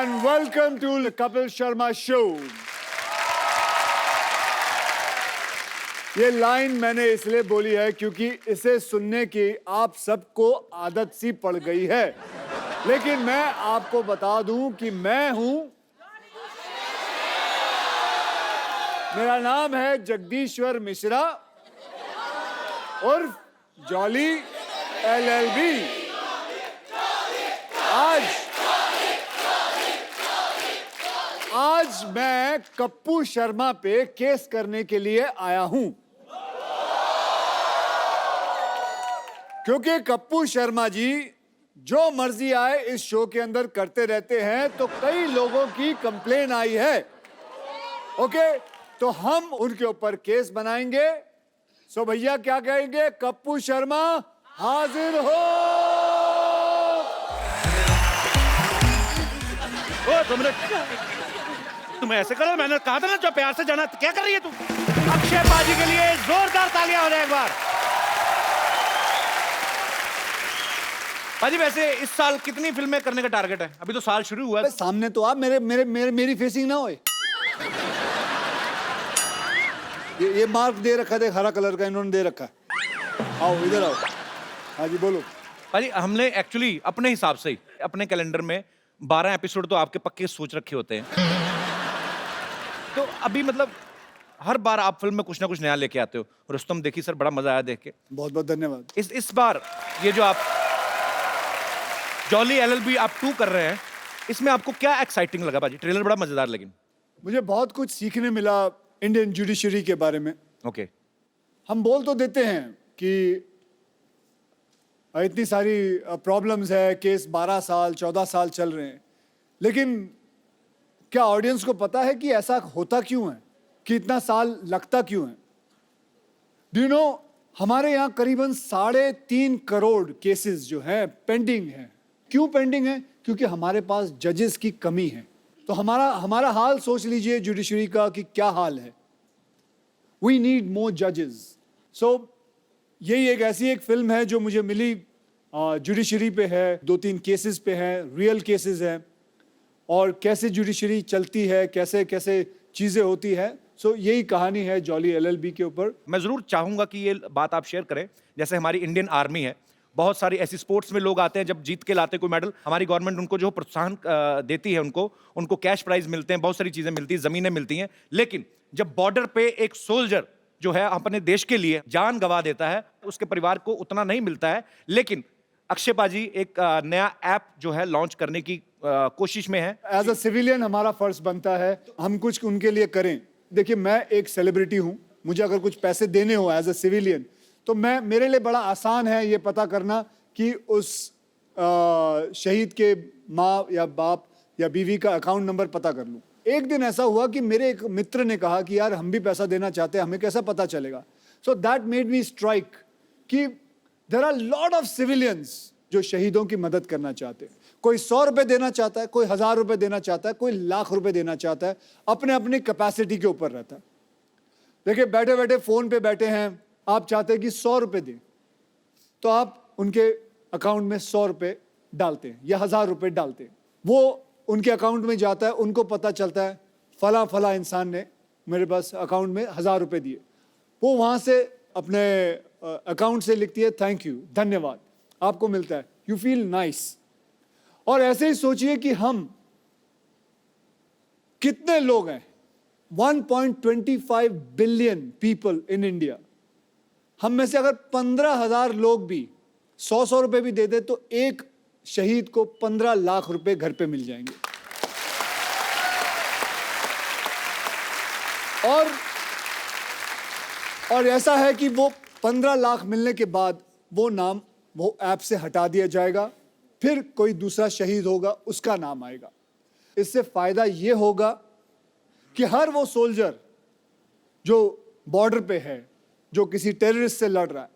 and welcome to the Kapil Sharma Show. ये line मैंने इसलिए बोली है क्योंकि इसे सुनने की आप सबको आदत सी पड़ गई है, लेकिन मैं आपको बता दूं कि मैं हूं, मेरा नाम है जगदीश्वर मिश्रा उर्फ जॉली LLB। आज मैं कप्पू शर्मा पे केस करने के लिए आया हूं, क्योंकि कप्पू शर्मा जी जो मर्जी आए इस शो के अंदर करते रहते हैं, तो कई लोगों की कंप्लेन आई है। ओके, तो हम उनके ऊपर केस बनाएंगे। सो भैया क्या कहेंगे? कप्पू शर्मा हाजिर हो। तुम ऐसे करो, मैंने कहा था ना जो प्यार से जाना। क्या कर रही है तू? अक्षय पाजी के लिए जोरदार तालियां हो जाए एक बार। पाजी वैसे इस साल कितनी फिल्में करने का टारगेट है? अभी तो साल शुरू हुआ है। सामने तो आप मेरी फेसिंग ना होए। ये मार्क दे रखा है हरा कलर का, इन्होंने दे रखा है। आओ इधर आओ। हाँ जी बोलो। पाजी हमने एक्चुअली अपने हिसाब से ही अपने कैलेंडर में 12 एपिसोड तो आपके पक्के सोच रखे होते हैं। तो अभी मतलब हर बार आप फिल्म में कुछ ना कुछ नया लेके आते हो। रुस्तम देखी सर, बड़ा मजा आया देख के। बहुत बहुत धन्यवाद। इस बार ये जो आप जॉली LLB आप 2 कर रहे हैं, इसमें आपको क्या एक्साइटिंग लगा पाजी? ट्रेलर बड़ा मजेदार, लेकिन मुझे बहुत कुछ सीखने मिला इंडियन जुडिशरी के बारे में। ओके। हम बोल तो देते हैं कि इतनी सारी प्रॉब्लम्स है, केस 12 साल 14 साल चल रहे हैं, लेकिन क्या ऑडियंस को पता है कि ऐसा होता क्यों है, कि इतना साल लगता क्यों है? डू यू नो, हमारे यहाँ करीबन 3.5 करोड़ केसेस जो हैं पेंडिंग हैं। क्यों पेंडिंग है? क्योंकि हमारे पास जजेस की कमी है। तो हमारा हाल सोच लीजिए जुडिशरी का कि क्या हाल है। वी नीड मोर जजेस। सो यही एक फिल्म है जो मुझे मिली, जुडिशरी पे है, 2-3 केसेस पे है, रियल केसेस हैं, और कैसे जुडिशरी चलती है, कैसे कैसे चीजें होती है। सो यही कहानी है जॉली LLB के ऊपर। मैं जरूर चाहूंगा कि ये बात आप शेयर करें। जैसे हमारी इंडियन आर्मी है, बहुत सारी ऐसी स्पोर्ट्स में लोग आते हैं, जब जीत के लाते हैं कोई मेडल, हमारी गवर्नमेंट उनको जो प्रोत्साहन देती है, उनको कैश प्राइज मिलते हैं, बहुत सारी चीजें मिलती हैं, जमीनें मिलती हैं। लेकिन जब बॉर्डर पे एक सोल्जर जो है अपने देश के लिए जान गंवा देता है, उसके परिवार को उतना नहीं मिलता है। लेकिन अक्षय पाजी एक नया ऐप जो है लॉन्च करने की कोशिश में है। एज अ सिविलियन हमारा फर्ज बनता है हम कुछ उनके लिए करें। देखिए, मैं एक सेलिब्रिटी हूं, मुझे अगर कुछ पैसे देने हो एज अ सिविलियन, तो मेरे लिए बड़ा आसान है ये पता करना कि उस शहीद के माँ या बाप या बीवी का अकाउंट नंबर पता कर लूं। एक दिन ऐसा हुआ कि मेरे एक मित्र ने कहा कि यार हम भी पैसा देना चाहते हैं, हमें कैसा पता चलेगा? So that made me strike कि there are lot of civilians जो शहीदों की मदद करना चाहते हैं। कोई 100 रुपए देना चाहता है, कोई 1000 रुपए देना चाहता है, कोई लाख रुपए देना चाहता है, अपने अपनी कैपेसिटी के ऊपर रहता है। देखिए, बैठे बैठे फोन पे बैठे हैं, आप चाहते हैं कि 100 रुपए दें, तो आप उनके अकाउंट में 100 रुपए डालते हैं या 1000 रुपए डालते हैं। वो उनके अकाउंट में जाता है, उनको पता चलता है फला फला इंसान ने मेरे पास अकाउंट में 1000 रुपए दिए। वो वहां से अपने अकाउंट से लिखती है थैंक यू, धन्यवाद, आपको मिलता है, यू फील नाइस। और ऐसे ही सोचिए कि हम कितने लोग हैं, 1.25 बिलियन पीपल इन इंडिया। हम में से अगर 15,000 लोग भी 100 रुपए भी दे दे, तो एक शहीद को 15 लाख रुपए घर पे मिल जाएंगे। और ऐसा है कि वो 15 लाख मिलने के बाद वो नाम वो ऐप से हटा दिया जाएगा, फिर कोई दूसरा शहीद होगा, उसका नाम आएगा। इससे फायदा ये होगा कि हर वो सोल्जर जो बॉर्डर पे है, जो किसी टेररिस्ट से लड़ रहा है,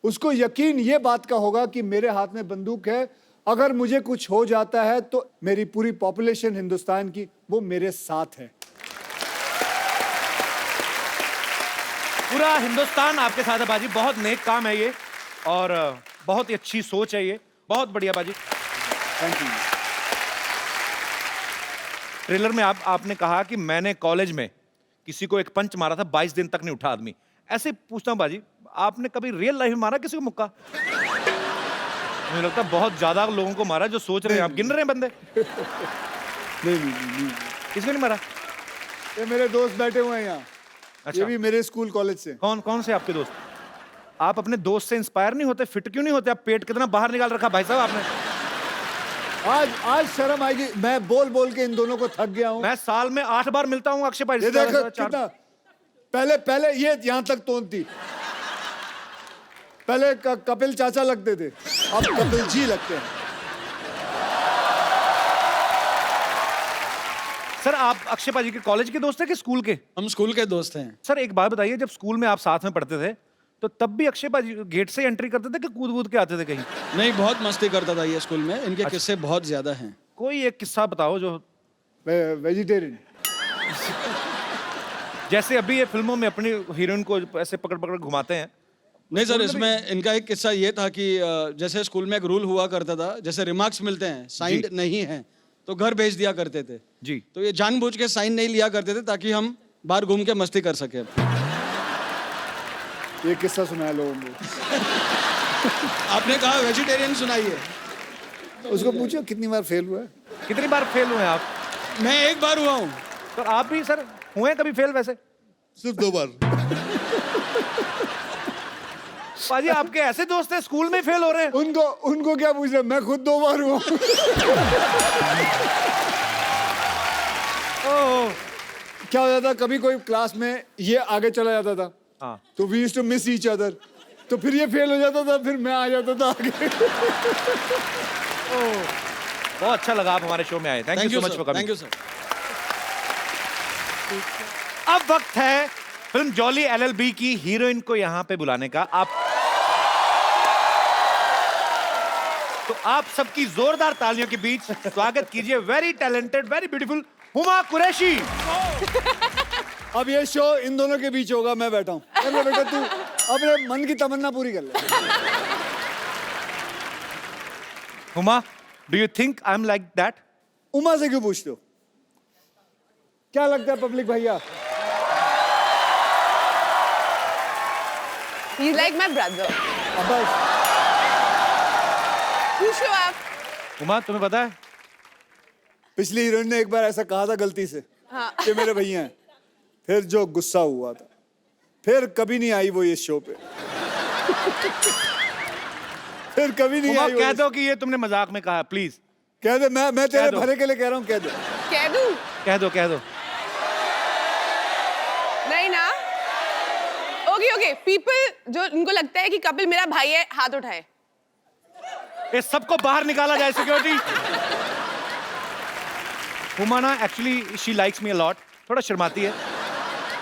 उसको यकीन ये बात का होगा कि मेरे हाथ में बंदूक है, अगर मुझे कुछ हो जाता है तो मेरी पूरी पॉपुलेशन हिंदुस्तान की वो मेरे साथ है। पूरा हिंदुस्तान आपके साथ है बाजी। बहुत नेक काम है ये और बहुत ही अच्छी सोच है ये। बहुत बढ़िया बाजी, थैंक यू। ट्रेलर में आपने कहा कि मैंने कॉलेज में किसी को एक पंच मारा था, 22 दिन तक नहीं उठा आदमी। ऐसे पूछता हूँ बाजी, आपने कभी रियल लाइफ में मारा किसी को मुक्का? मुझे लगता है बहुत ज्यादा लोगों को मारा जो सोच रहे हैं, आप गिन रहे हैं बंदे। नहीं। किसको नहीं मारा? ये मेरे दोस्त बैठे हुए हैं यहाँ। अच्छा। ये भी मेरे स्कूल कॉलेज से। कौन से आपके दोस्त? आप अपने दोस्त से इंस्पायर नहीं होते? फिट क्यों नहीं होते? आप पेट कितना बाहर निकाल रखा भाई साहब आपने। आज शर्म आएगी, मैं बोल के इन दोनों को थक गया हूँ। मैं साल में 8 बार मिलता हूँ अक्षय भाई ये से। देखो कितना, पहले ये यहाँ तक तोड़ती, पहले कपिल चाचा लगते थे, अब कपिल जी लगते हैं। सर आप अक्षय भाजी के कॉलेज के दोस्त हैं कि स्कूल के? हम स्कूल के दोस्त हैं। सर एक बात बताइए, जब स्कूल में आप साथ में पढ़ते थे तो तब भी अक्षय भाजी गेट से एंट्री करते थे कि कूद के आते थे कहीं? नहीं, बहुत मस्ती करता था ये स्कूल में। इनके किस्से बहुत ज्यादा हैं। कोई एक किस्सा बताओ जो। वेजिटेरियन। जैसे अभी ये फिल्मों में अपनी हीरोइन को ऐसे पकड़ घुमाते हैं। नहीं सर, इसमें इनका एक किस्सा ये था कि जैसे स्कूल में एक रूल हुआ करता था, जैसे रिमार्क्स मिलते हैं साइंड नहीं है तो घर भेज दिया करते थे जी। तो ये जानबूझ के साइन नहीं लिया करते थे ताकि हम बाहर घूम के मस्ती कर सके। ये किस्सा सुनाया लोगों को। आपने कहा वेजिटेरियन सुनाइए। उसको पूछो कितनी बार फेल हुआ है। कितनी बार फेल हुए आप? मैं एक बार हुआ हूँ। तो आप भी सर हुए कभी फेल? वैसे सिर्फ 2 बार। पाजी आपके ऐसे दोस्त हैं स्कूल में फेल हो रहे हैं? उनको क्या पूछ रहे, मैं खुद 2 बार हुआ। ओह, क्या हो जाता, कभी कोई क्लास में ये आगे चला जाता था, हाँ। तो we used to miss each other, तो फिर ये फेल हो जाता था, फिर मैं आ जाता था आगे। बहुत अच्छा लगा आप हमारे शो में आए। Thank you so much for coming. Thank you sir. अब वक्त है फिल्म जॉली एलएलबी की हीरोइन को यहाँ पे बुलाने का। तो आप सबकी जोरदार तालियों के बीच स्वागत कीजिए very talented, very beautiful Huma Qureshi. अब ये शो इन दोनों के बीच होगा, मैं बैठा हूँ। अरे बेटा तू अपने मन की तमन्ना पूरी कर ले। Huma, do you think I am like that? Uma से क्यों पूछते हो? क्या लगता है पब्लिक भैया? He's like my brother. अब बस पूछो आप। हुमा तुम्हें पता है पिछली हीरोइन ने एक बार ऐसा कहा था गलती से हाँ। कि मेरे भैया हैं, फिर जो गुस्सा हुआ था, फिर कभी नहीं आई वो इस शो पे। फिर कभी नहीं हुमा आई वो कह इस- दो कि ये तुमने मजाक में कहा, प्लीज कह दे, मैं तेरे दो। भले के लिए कह रहा हूँ, कह दे। कह दूं? कह दो। नहीं ना? ओके पीपल जो इनको लगता है कि कपिल मेरा भाई है, हाथ उठाए। ये सबको बाहर निकाला जाए सिक्योरिटी। हुमा ना actually she likes me a lot, थोड़ा शर्माती है।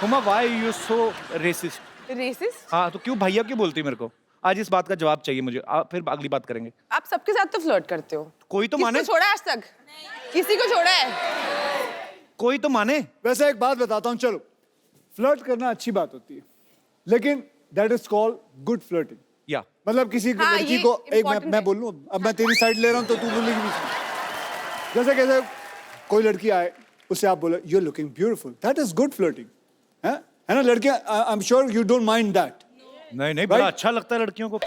Huma why you so racist? Racist? हाँ तो क्यों भैया क्यों बोलती है मेरे को? आज इस बात का जवाब चाहिए मुझे, फिर अगली बात करेंगे। आप सबके साथ तो फ्लर्ट करते हो। कोई तो किसको माने। छोड़ा आज तक? किसी को छोड़ा है? कोई तो माने। वैसे एक बात बताता हूँ, चलो फ्लर्ट करना अच्छी बात होती है, लेकिन that is called good flirting. या मतलब किसी हाँ, लड़की ये को एक important मैं है। बोलूं, अब मैं तेरी साइड ले रहा हूं तो तू बोलेगी बीच में। जैसे कैसे कोई लड़की आए, उसे आप बोले you are looking beautiful, that is good flirting, है ना लड़कियां? I am sure you don't mind that. नहीं बड़ा अच्छा लगता है लड़कियों को।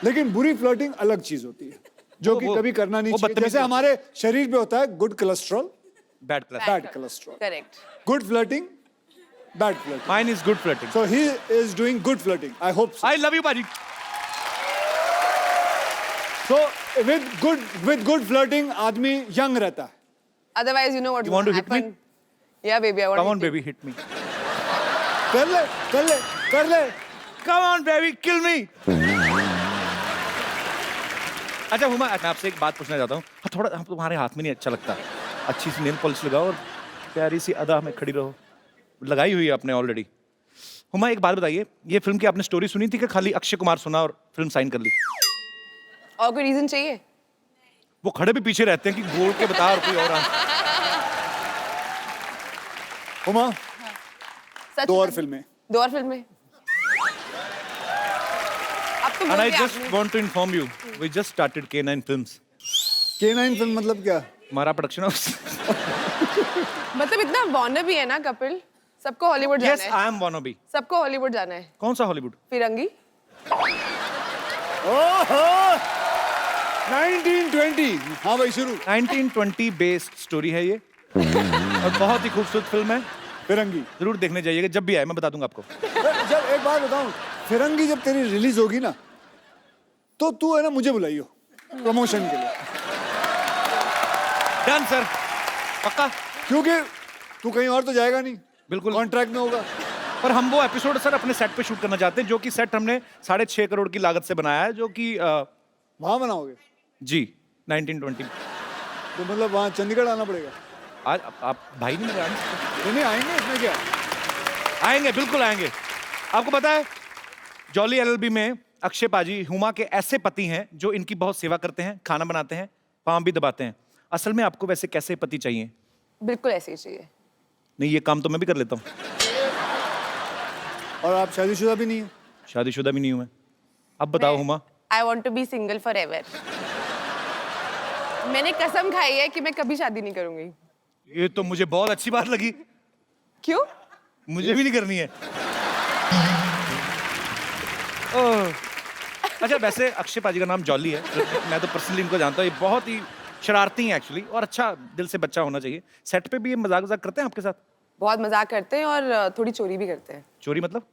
लेकिन बुरी फ्लर्टिंग अलग चीज होती है, जो कि कभी करना नहीं वो चाहिए। बदतमीजी जैसे हमारे शरीर पे होता है good cholesterol, bad class. Bad cholesterol, correct. Good flirting, bad flirting. Mine is good flirting. So he is doing good flirting. I hope so. I love you बाजी। So with good flirting, आदमी young रहता है। Otherwise, you know what You want to hit me? happen? Yeah, baby, I want come to on hit you. Baby hit me. कर ले। Come on baby किल मी। अच्छा हुमा, मैं आपसे एक बात पूछना चाहता हूँ। हाँ, थोड़ा तुम्हारे हाथ में नहीं अच्छा लगता। अच्छी सी नेल पॉलिश लगाओ और प्यारी सी अदा में खड़ी रहो। लगाई हुई है आपने ऑलरेडी। हुमा एक बात बताइए, ये फिल्म की आपने स्टोरी सुनी थी कि खाली अक्षय कुमार सुना और फिल्म साइन कर ली? और कोई रीजन चाहिए? वो खड़े भी पीछे रहते हैं कि बोल के बता और कोई और हुमा, सच 2 और में? फिल्में। 2 और फिल्में? अब तो And बोल I दिया just आपने। want to inform you, we just started K9 Films. K9 film मतलब क्या? हमारा प्रोडक्शन हाउस। मतलब इतना वॉनर भी है ना कपिल, सबको हॉलीवुड यस जाना है, आई एम वानोबी। सबको हॉलीवुड जाना है। कौन सा हॉलीवुड? फिरंगी। ओहो 1920। हाँ भाई शुरू। 1920 बेस्ड स्टोरी है ये और बहुत ही खूबसूरत फिल्म है। फिरंगी। जरूर देखने जाइएगा, जब भी आए मैं बता दूंगा आपको। जब एक बात बताऊं, फिरंगी जब तेरी रिलीज होगी ना, तो तू है ना मुझे बुलाइयो प्रमोशन के लिए, डन सर, पक्का। क्योंकि तू कहीं और तो जाएगा नहीं, बिल्कुल। कॉन्ट्रैक्ट में होगा। पर हम वो एपिसोड सर अपने सेट पे शूट करना चाहते हैं, जो कि सेट हमने 6.5 करोड़ की लागत से बनाया है, जो कि वहां बनाओगे? जी 1920। तो मतलब वहां चंडीगढ़ आना पड़ेगा? आज आप भाई नहीं मेरे, आ नहीं सकते? नहीं आएंगे, इसमें क्या? आएंगे, बिल्कुल आएंगे। आपको पता है जॉली एलएलबी में अक्षय पाजी हुमा के ऐसे पति हैं जो इनकी बहुत सेवा करते हैं, खाना बनाते हैं, पाँव भी दबाते हैं। असल में आपको वैसे कैसे पति चाहिए? बिल्कुल ऐसे ही चाहिए। नहीं, ये काम तो मैं भी कर लेता हूँ। और आप शादीशुदा भी नहीं है? शादीशुदा भी नहीं हूं मैं। अब बताओ Huma. I want to be single forever. मैंने कसम खाई है कि मैं कभी शादी नहीं करूंगी। ये तो मुझे बहुत अच्छी बात लगी। क्यों? मुझे भी नहीं करनी है। ओह। अच्छा, वैसे अक्षय पाजी का नाम जॉली है, मैं तो पर्सनली इनको जानता हूँ। ये बहुत ही शरारती हैं एक्चुअली, और अच्छा दिल से बच्चा होना चाहिए। सेट पे भी ये मजाक वजाक करते हैं आपके साथ? बहुत मजाक करते हैं और थोड़ी चोरी भी करते हैं। चोरी मतलब?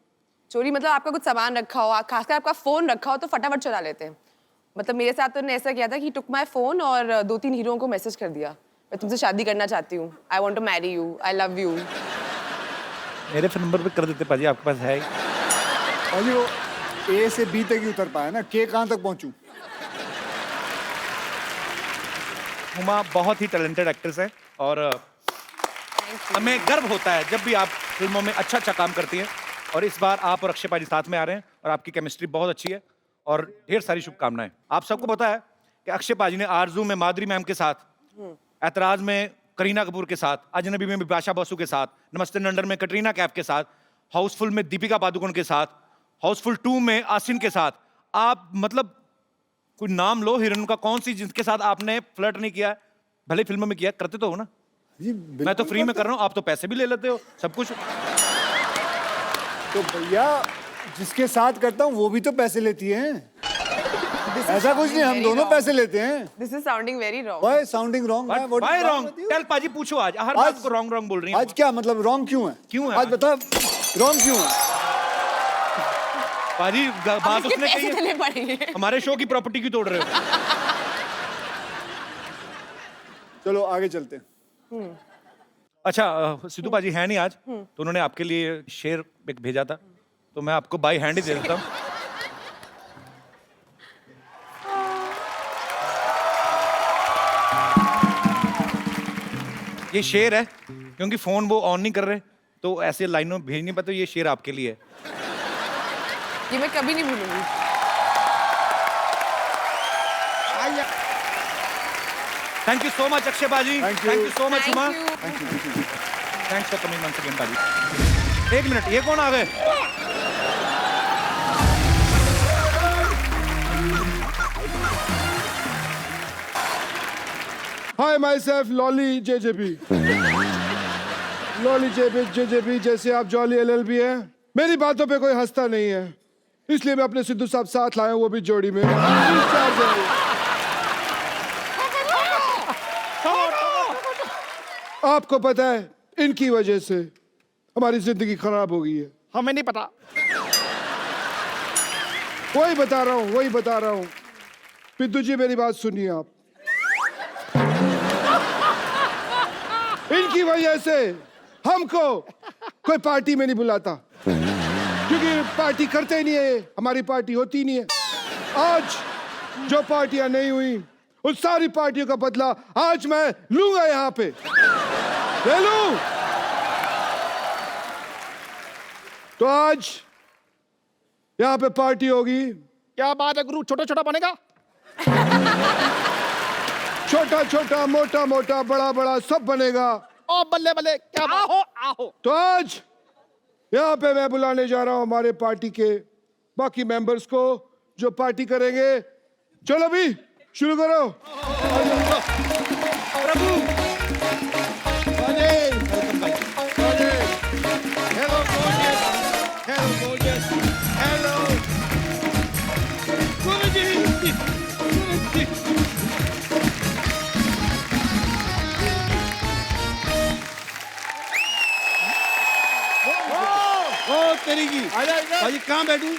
चोरी मतलब आपका कुछ सामान रखा हो, खासकर आपका फोन रखा हो तो फटाफट चुरा लेते हैं। मतलब मेरे साथ तो उन्होंने ऐसा किया था कि टुक माई फोन और 2-3 हीरोओं को मैसेज कर दिया, मैं तुमसे शादी करना चाहती हूँ, I want to marry you, I love you. मेरे फोन नंबर पे कर देते पाजी, आपके पास है? पाजी वो ए से बी तक ही उतर पाया ना, के कहाँ तक पहुंचूं? हुमा बहुत ही टैलेंटेड एक्ट्रेस है और हमें गर्व होता है जब भी आप फिल्मों में अच्छा अच्छा काम करती हैं। और इस बार आप और अक्षय पाजी साथ में आ रहे हैं और आपकी केमिस्ट्री बहुत अच्छी है और ढेर सारी शुभकामनाएं। आप सबको पता है कि अक्षय पाजी ने आरजू में माधुरी मैम के साथ, ऐतराज में करीना कपूर के साथ, अजनबी में बिपाशा बसु के साथ, नमस्ते नंदन में कटरीना कैफ के साथ, हाउसफुल में दीपिका पादुकोण के साथ, हाउसफुल 2 में आसिन के साथ, आप मतलब कोई नाम लो हीरोइन का, कौन सी जिसके साथ आपने फ्लर्ट नहीं किया? भले फिल्मों में किया, करते तो हो ना। जी मैं तो फ्री में कर रहा हूँ, आप तो पैसे भी ले लेते हो, सब कुछ। तो भैया जिसके साथ करता हूँ वो भी तो पैसे लेती है। ऐसा कुछ नहीं, हम दोनों पैसे लेते हैं। This is sounding very wrong. Why sounding wrong? Why wrong? Tell पाजी, पूछो आज हर बात को रॉन्ग रॉन्ग बोल रही हैं। आज क्या मतलब रॉन्ग क्यों है? क्यों है? आज बता रॉन्ग क्यों है? पाजी बात उसने कही है, चले पड़ेंगे। हमारे शो की प्रॉपर्टी क्यों तोड़ रहे हो? चलो आगे चलते हैं। अच्छा, सिद्धू पाजी है नहीं आज, तो उन्होंने आपके लिए शेर एक भेजा था, तो मैं आपको बाई हैंड ही दे देता हूँ। ये शेर है, क्योंकि फोन वो ऑन नहीं कर रहे तो ऐसे लाइनों भेज नहीं पाते। ये शेर आपके लिए है। ये मैं कभी नहीं भूलूंगी। Thank you so much Akshay paaji, Thank you. Thank you so much Huma, Thank you. Thanks for coming once again paaji. 1 minute, ये कौन आ गए? Hi, myself, Lolly JJB. Lolly JJB, जैसे आप जॉली LLB हैं, मेरी बातों पे कोई हंसता नहीं है, इसलिए मैं अपने सिद्धू साहब साथ लाया हूं, वो भी जोड़ी में। आपको पता है इनकी वजह से हमारी जिंदगी खराब हो गई है। हमें नहीं पता। वही बता रहा हूँ। पिद्दू जी मेरी बात सुनिए आप। इनकी वजह से हमको कोई पार्टी में नहीं बुलाता, क्योंकि पार्टी करते ही नहीं है, हमारी पार्टी होती नहीं है। आज जो पार्टियां नहीं हुई उन सारी पार्टियों का बदला आज मैं लूंगा, यहाँ पे ले लूं। तो आज यहाँ पे पार्टी होगी। क्या बात है गुरु, छोटा छोटा बनेगा? छोटा छोटा, मोटा मोटा, बड़ा बड़ा सब बनेगा। ओ बल्ले बल्ले, क्या आओ आओ। तो आज यहाँ पे मैं बुलाने जा रहा हूँ हमारे पार्टी के बाकी मेंबर्स को जो पार्टी करेंगे। चलो भी शुरू करो। Prabhu hello gorgeous, hello gorgeous, hello Guruji, Guruji. ओ तेरी की भाजी कहाँ बैठूं?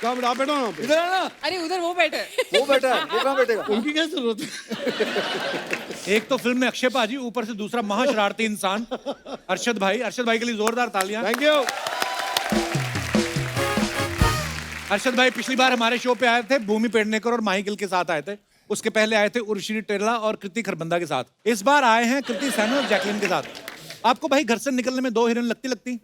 कहाँ बैठा? आप बैठो ना पे। इधर आना। अरे उधर वो बैठे वो बैठा है, वो कहाँ बैठेगा? उनकी क्या जरूरत है? एक तो फिल्म में अक्षय पाजी, ऊपर से दूसरा महाशरारती इंसान अरशद भाई के लिए जोरदार तालियां। Thank you. अरशद भाई पिछली बार हमारे शो पे आए थे भूमि पेडनेकर और माही गिल के साथ आए थे। उसके पहले आए थे उर्वशी टेरला और कृति खरबंदा के साथ। इस बार आए हैं कृति सैन और जैकलीन के साथ। आपको भाई घर से निकलने में 2 हिरन लगती हैं?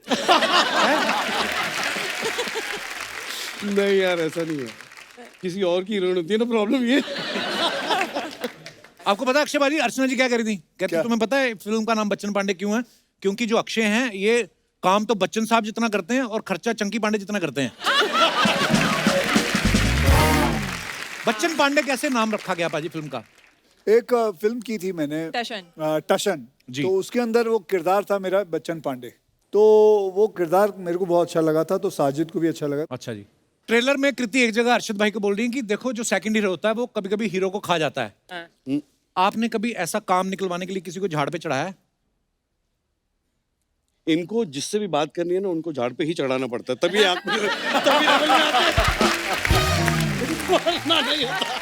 नहीं यार, ऐसा नहीं है, किसी और की हीरोइन होती है ना, प्रॉब्लम ये। आपको पता है अक्षय भाजी अर्चना जी क्या करी थी? कहती तुम्हें पता है फिल्म का नाम बच्चन पांडे क्यों है? क्योंकि जो अक्षय हैं ये काम तो बच्चन साहब जितना करते हैं और खर्चा चंकी पांडे जितना करते हैं। बच्चन पांडे कैसे नाम रखा गया पाजी फिल्म का? एक फिल्म की थी मैंने, टशन जी। तो उसके अंदर वो किरदार था मेरा बच्चन पांडे, तो वो किरदार मेरे को बहुत अच्छा लगा था, तो साजिद को भी अच्छा लगा। अच्छा जी। ट्रेलर में कृति एक जगह अरशद भाई को बोल रही है कि देखो जो सेकंड हीरो होता है वो कभी कभी हीरो को खा जाता है। आपने कभी ऐसा काम निकलवाने के लिए किसी को झाड़ पे चढ़ाया है? इनको जिससे भी बात करनी है ना, उनको झाड़ पे ही चढ़ाना पड़ता है, तभी आप तभी समझ में आता है। बोलना नहीं होता।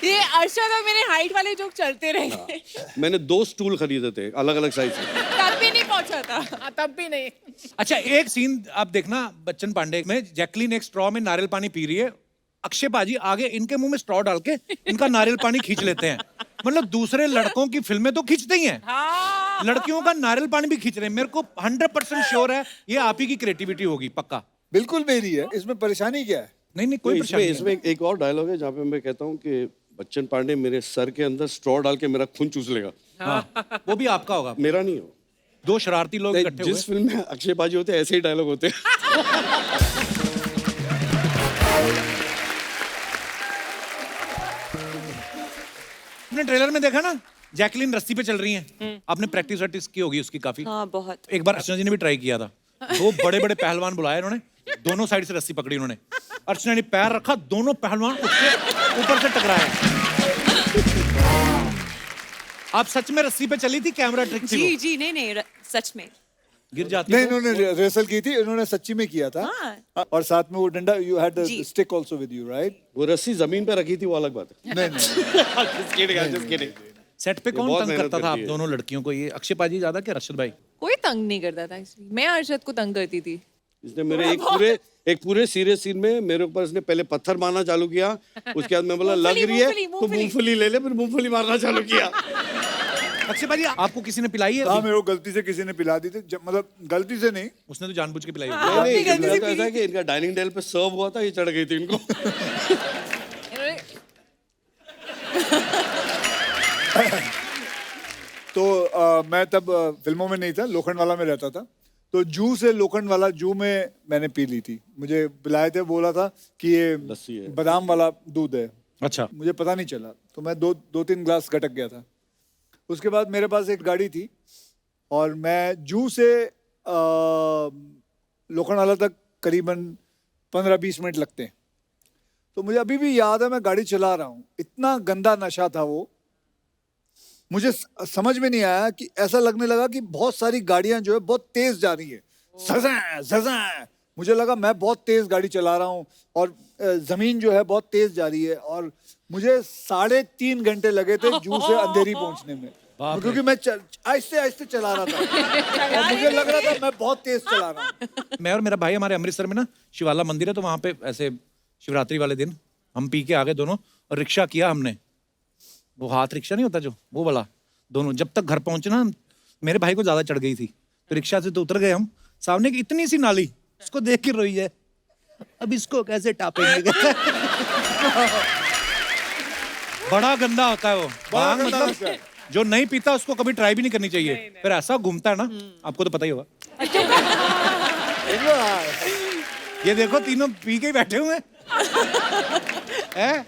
ये अरशद और मेरे हाइट वाले जोक चलते रहे। मैंने 2 स्टूल खरीदे थे अलग अलग साइज के। तब भी नहीं पहुंचा था। तब भी नहीं। अच्छा एक सीन आप देखना बच्चन पांडे में, जैकलीन एक स्ट्रॉ में नारियल पानी पी रही है, अक्षय पाजी आगे इनके मुंह में स्ट्रॉ डाल के इनका नारियल पानी खींच लेते हैं। मतलब दूसरे लड़कों की फिल्में तो खींचते ही हैं, लड़कियों का नारियल पानी भी खींच रहे हैं। मेरे को 100% श्योर है ये आप ही की क्रिएटिविटी होगी, पक्का। बिल्कुल मेरी है, इसमें परेशानी क्या है? नहीं कोई इसमें परेशानी नहीं। इसमें एक और डायलॉग है जहाँ पे मैं कहता हूँ कि बच्चन पांडे मेरे सर के अंदर स्ट्रॉ डाल के मेरा खून चूस लेगा। हाँ, वो भी आपका होगा। मेरा नहीं हो। 2 शरारती लोग इकट्ठे हुए। जिस फिल्म में अक्षय बाजी होते हैं ऐसे ही डायलॉग होते हैं। आपने ट्रेलर में देखा ना जैकलीन रस्सी पे चल रही हैं। आपने प्रैक्टिस वैक्टिस की होगी उसकी काफी। हाँ बहुत। एक बार अर्चना जी ने भी ट्राई किया था। 2 बड़े बड़े पहलवान बुलाए उन्होंने, दोनों साइड से रस्सी पकड़ी उन्होंने। अर्चना ने पैर रखा, दोनों पहलवान उसके ऊपर से टकराए। आप सच में रस्सी पे चली थी? कैमरा ट्रिक थी वो? जी नहीं सच में गिर जाती नहीं, तो? इन्होंने रिहर्सल की थी, इन्होंने सच्ची में किया था। हाँ। और साथ में वो डंडा, you had the G. Stick also with you, right? वो रस्सी जमीन पे रखी थी, वो अलग बात है। नहीं सेट पे कौन बहुत तंग मेहनत करता था आप करती है। दोनों लड़कियों को? ये अक्षय पाजी ज्यादा कि अरशद भाई? कोई तंग नहीं करता था एक्चुअली, मैं अरशद को तंग करती थी। इसने मेरे एक पूरे सीरियस सीन में मेरे ऊपर इसने पहले पत्थर मारना चालू किया, उसके बाद मैं बोला लग रही है तो मूंगफली ले ले, फिर मूंगफली मारना चालू किया। अक्षय भाजी आपको किसी ने पिलाई है? हाँ, मेरे को गलती से किसी ने पिला दी थी, मतलब गलती से नहीं। उसने तो जानबूझ के पिलाई होगी। नहीं, नहीं, तो ऐसा है कि इनका डाइनिंग टेबल पे सर्व हुआ था, ये चढ़ गई थी इनको। तो मैं तब फिल्मों में नहीं था, लोखंड वाला में रहता था, तो जू से लोखंड वाला जू में मैंने पी ली थी। मुझे बुलाए थे, बोला था कि लस्सी ये है। बादाम वाला दूध है। अच्छा। मुझे पता नहीं चला, तो मैं 2-3 ग्लास गटक गया था। उसके बाद मेरे पास एक गाड़ी थी और मैं जू से लोखंड वाला तक करीबन 15-20 मिनट लगते हैं। तो मुझे अभी भी याद है, मैं गाड़ी चला रहा हूँ, इतना गंदा नशा था वो, मुझे समझ में नहीं आया कि ऐसा लगने लगा कि बहुत सारी गाड़ियां जो है बहुत तेज जा रही है, ज़ज़। मुझे लगा मैं बहुत तेज गाड़ी चला रहा हूँ और जमीन जो है बहुत तेज जा रही है, और मुझे 3.5 घंटे लगे थे जू से अंधेरी पहुंचने में, क्योंकि मैं आहिस्ते आहिस्ते चला रहा था और मुझे लग रहा था मैं बहुत तेज चला रहा हूँ। मैं और मेरा भाई हमारे अमृतसर में ना शिवाला मंदिर है, तो वहां पे ऐसे शिवरात्रि वाले दिन हम पी के आ गए दोनों और रिक्शा किया हमने, वो हाथ रिक्शा नहीं होता जो, वो वाला, दोनों। जब तक घर पहुंचे ना, मेरे भाई को ज्यादा चढ़ गई थी, तो रिक्शा से तो उतर गए हम, सामने की इतनी सी नाली, उसको देख के रोई है, अब इसको कैसे टापेंगे। बड़ा गंदा होता है वो भांग, मतलब जो नहीं पीता उसको कभी ट्राई भी नहीं करनी चाहिए। फिर ऐसा घूमता है ना, आपको तो पता ही होगा। ये देखो तीनों पी के ही बैठे हुए हैं।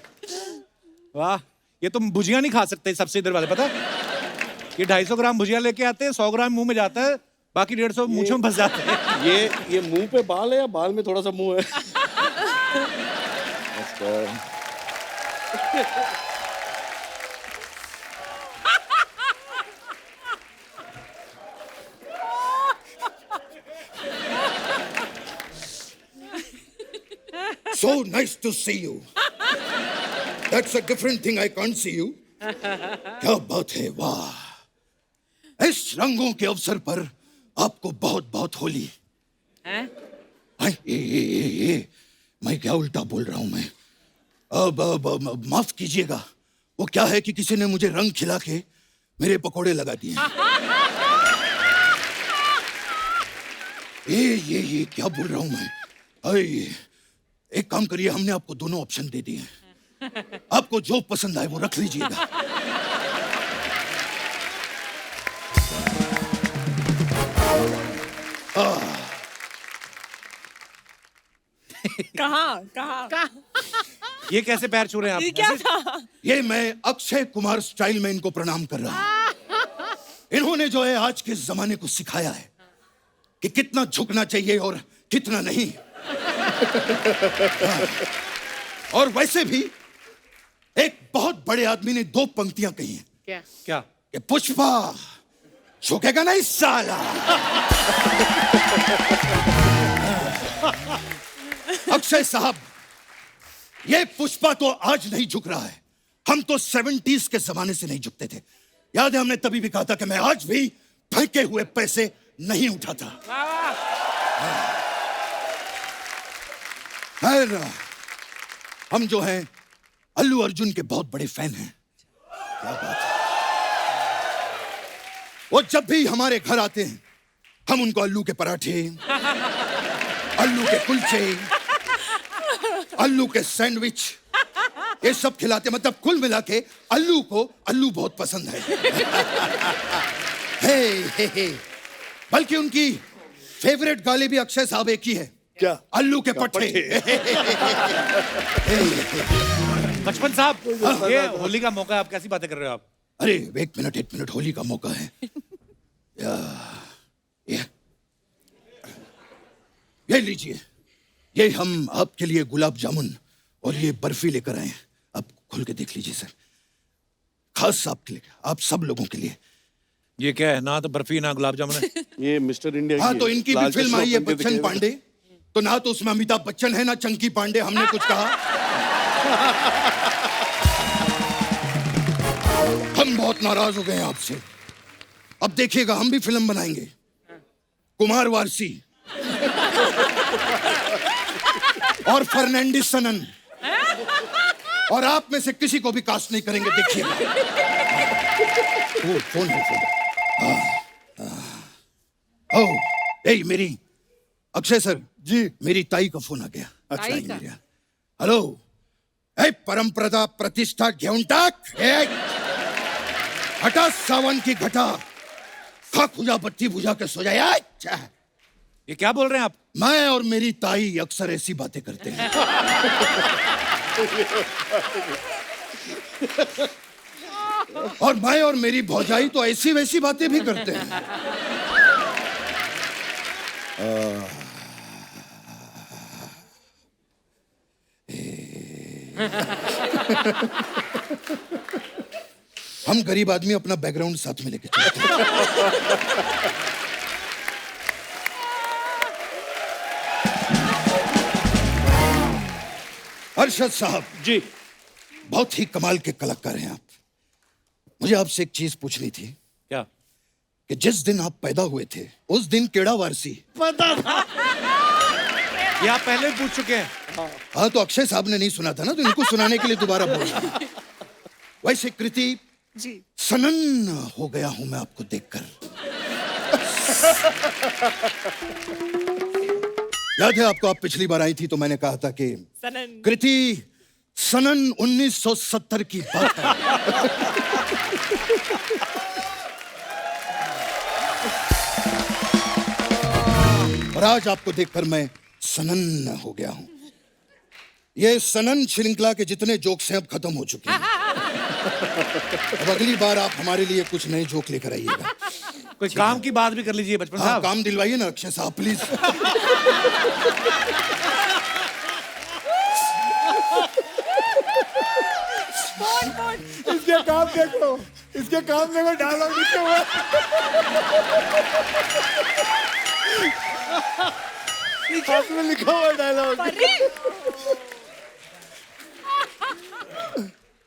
वाह, ये तुम भुजिया नहीं खा सकते सबसे इधर वाले, पता है? ये 250 ग्राम भुजिया लेके आते हैं, 100 ग्राम मुंह में जाता है, बाकी 150 मूंछों में फंस जाते हैं। ये मुंह पे बाल है या बाल में थोड़ा सा मुंह है? So nice to see you. That's a different thing. I can't see you. क्या बात है, वाह! इस रंगों के अवसर पर आपको बहुत बहुत होली। ये मैं क्या उल्टा बोल रहा हूं मैं? अब माफ कीजिएगा, वो क्या है कि किसी ने मुझे रंग खिला के मेरे पकोड़े लगा दिए। ये क्या बोल रहा हूं मैं? एक काम करिए, हमने आपको दोनों ऑप्शन दे दिए हैं, आपको जो पसंद आए वो रख लीजिएगा। कहाँ ये कैसे पैर छू रहे हैं ये आप? क्या ऐसे? था? ये मैं अक्षय कुमार स्टाइल में इनको प्रणाम कर रहा हूं। इन्होंने जो है आज के जमाने को सिखाया है कि कितना झुकना चाहिए और कितना नहीं। और वैसे भी एक बहुत बड़े आदमी ने 2 पंक्तियां कही हैं क्या? कि पुष्पा झुकेगा नहीं साला। अक्षय साहब, ये पुष्पा तो आज नहीं झुक रहा है, हम तो 70s के जमाने से नहीं झुकते थे। याद है, हमने तभी भी कहा था कि मैं आज भी फेंके हुए पैसे नहीं उठाता। खैर, हम जो हैं अल्लू अर्जुन के बहुत बड़े फैन हैं। क्या बात है, वो जब भी हमारे घर आते हैं हम उनको अल्लू के पराठे, अल्लू के कुलचे, अल्लू के सैंडविच, ये सब खिलाते। मतलब कुल मिला के अल्लू को अल्लू बहुत पसंद है। हे। बल्कि उनकी फेवरेट गाली भी अक्षय साहब एक ही है, क्या? अल्लू के पट्टे। बचपन साहब, ये होली का मौका है, आप कैसी बातें कर रहे हो आप? अरे एक मिनट, होली का मौका है। ये लीजिए, ये हम आपके लिए गुलाब जामुन और ये बर्फी लेकर आए हैं। आप खोल के देख लीजिए सर, खास आपके लिए, आप सब लोगों के लिए। ये क्या है? ना तो बर्फी ना गुलाब जामुन है। ये मिस्टर इंडिया हाँ, की तो है। इनकी भी लाल फिल्म चश्मा आई है पहन के बच्चन दिखेगा। पांडे, तो ना तो उसमें अमिताभ बच्चन है ना चंकी पांडे। हमने कुछ कहा? हम बहुत नाराज हो गए हैं आपसे। अब देखिएगा, हम भी फिल्म बनाएंगे, कुमार वारसी और फर्नांडिस सनन, और आप में से किसी को भी कास्ट नहीं करेंगे। देखिएगा, वो फोन है, फोन। ए मेरी अक्षय सर जी, मेरी ताई का फोन आ गया। ताई का? हेलो, ए परंपरा प्रतिष्ठा घेऊन टाक, हटा सावन की घटा, खा खुजा बत्ती बुझा के सो जाए। अच्छा, ये क्या बोल रहे हैं आप? मैं और मेरी ताई अक्सर ऐसी बातें करते हैं। और मैं और मेरी भौजाई तो ऐसी वैसी बातें भी करते हैं। हम गरीब आदमी अपना बैकग्राउंड साथ में लेके चलते हैं। अरशद साहब जी, बहुत ही कमाल के कलाकार हैं आप। मुझे आपसे एक चीज पूछनी थी क्या? कि जिस दिन आप पैदा हुए थे उस दिन केड़ा वारसी? ये आप पहले भी पूछ चुके हैं। हाँ, तो अक्षय साहब ने नहीं सुना था ना, तो इनको सुनाने के लिए दोबारा बोल रहा हूं। वैसे कृति जी, सनन हो गया हूं मैं आपको देखकर। याद है आपको, आप पिछली बार आई थी तो मैंने कहा था कि सनन। कृति सनन 1970 की बात है। और आज आपको देखकर मैं सनन हो गया हूं। ये सनन श्रृंखला के जितने जोक्स हैं अब खत्म हो चुके हैं। अब अगली बार आप हमारे लिए कुछ नए जोक लेकर आइएगा। कोई काम की बात भी कर लीजिए बचपन हाँ, साहब। काम दिलवाइए ना अक्षय साहब प्लीज। इसके काम देखो, इसके काम देखो, डायलॉग लिखे हुए हैं। हाथ में लिखा हुआ डायलॉग।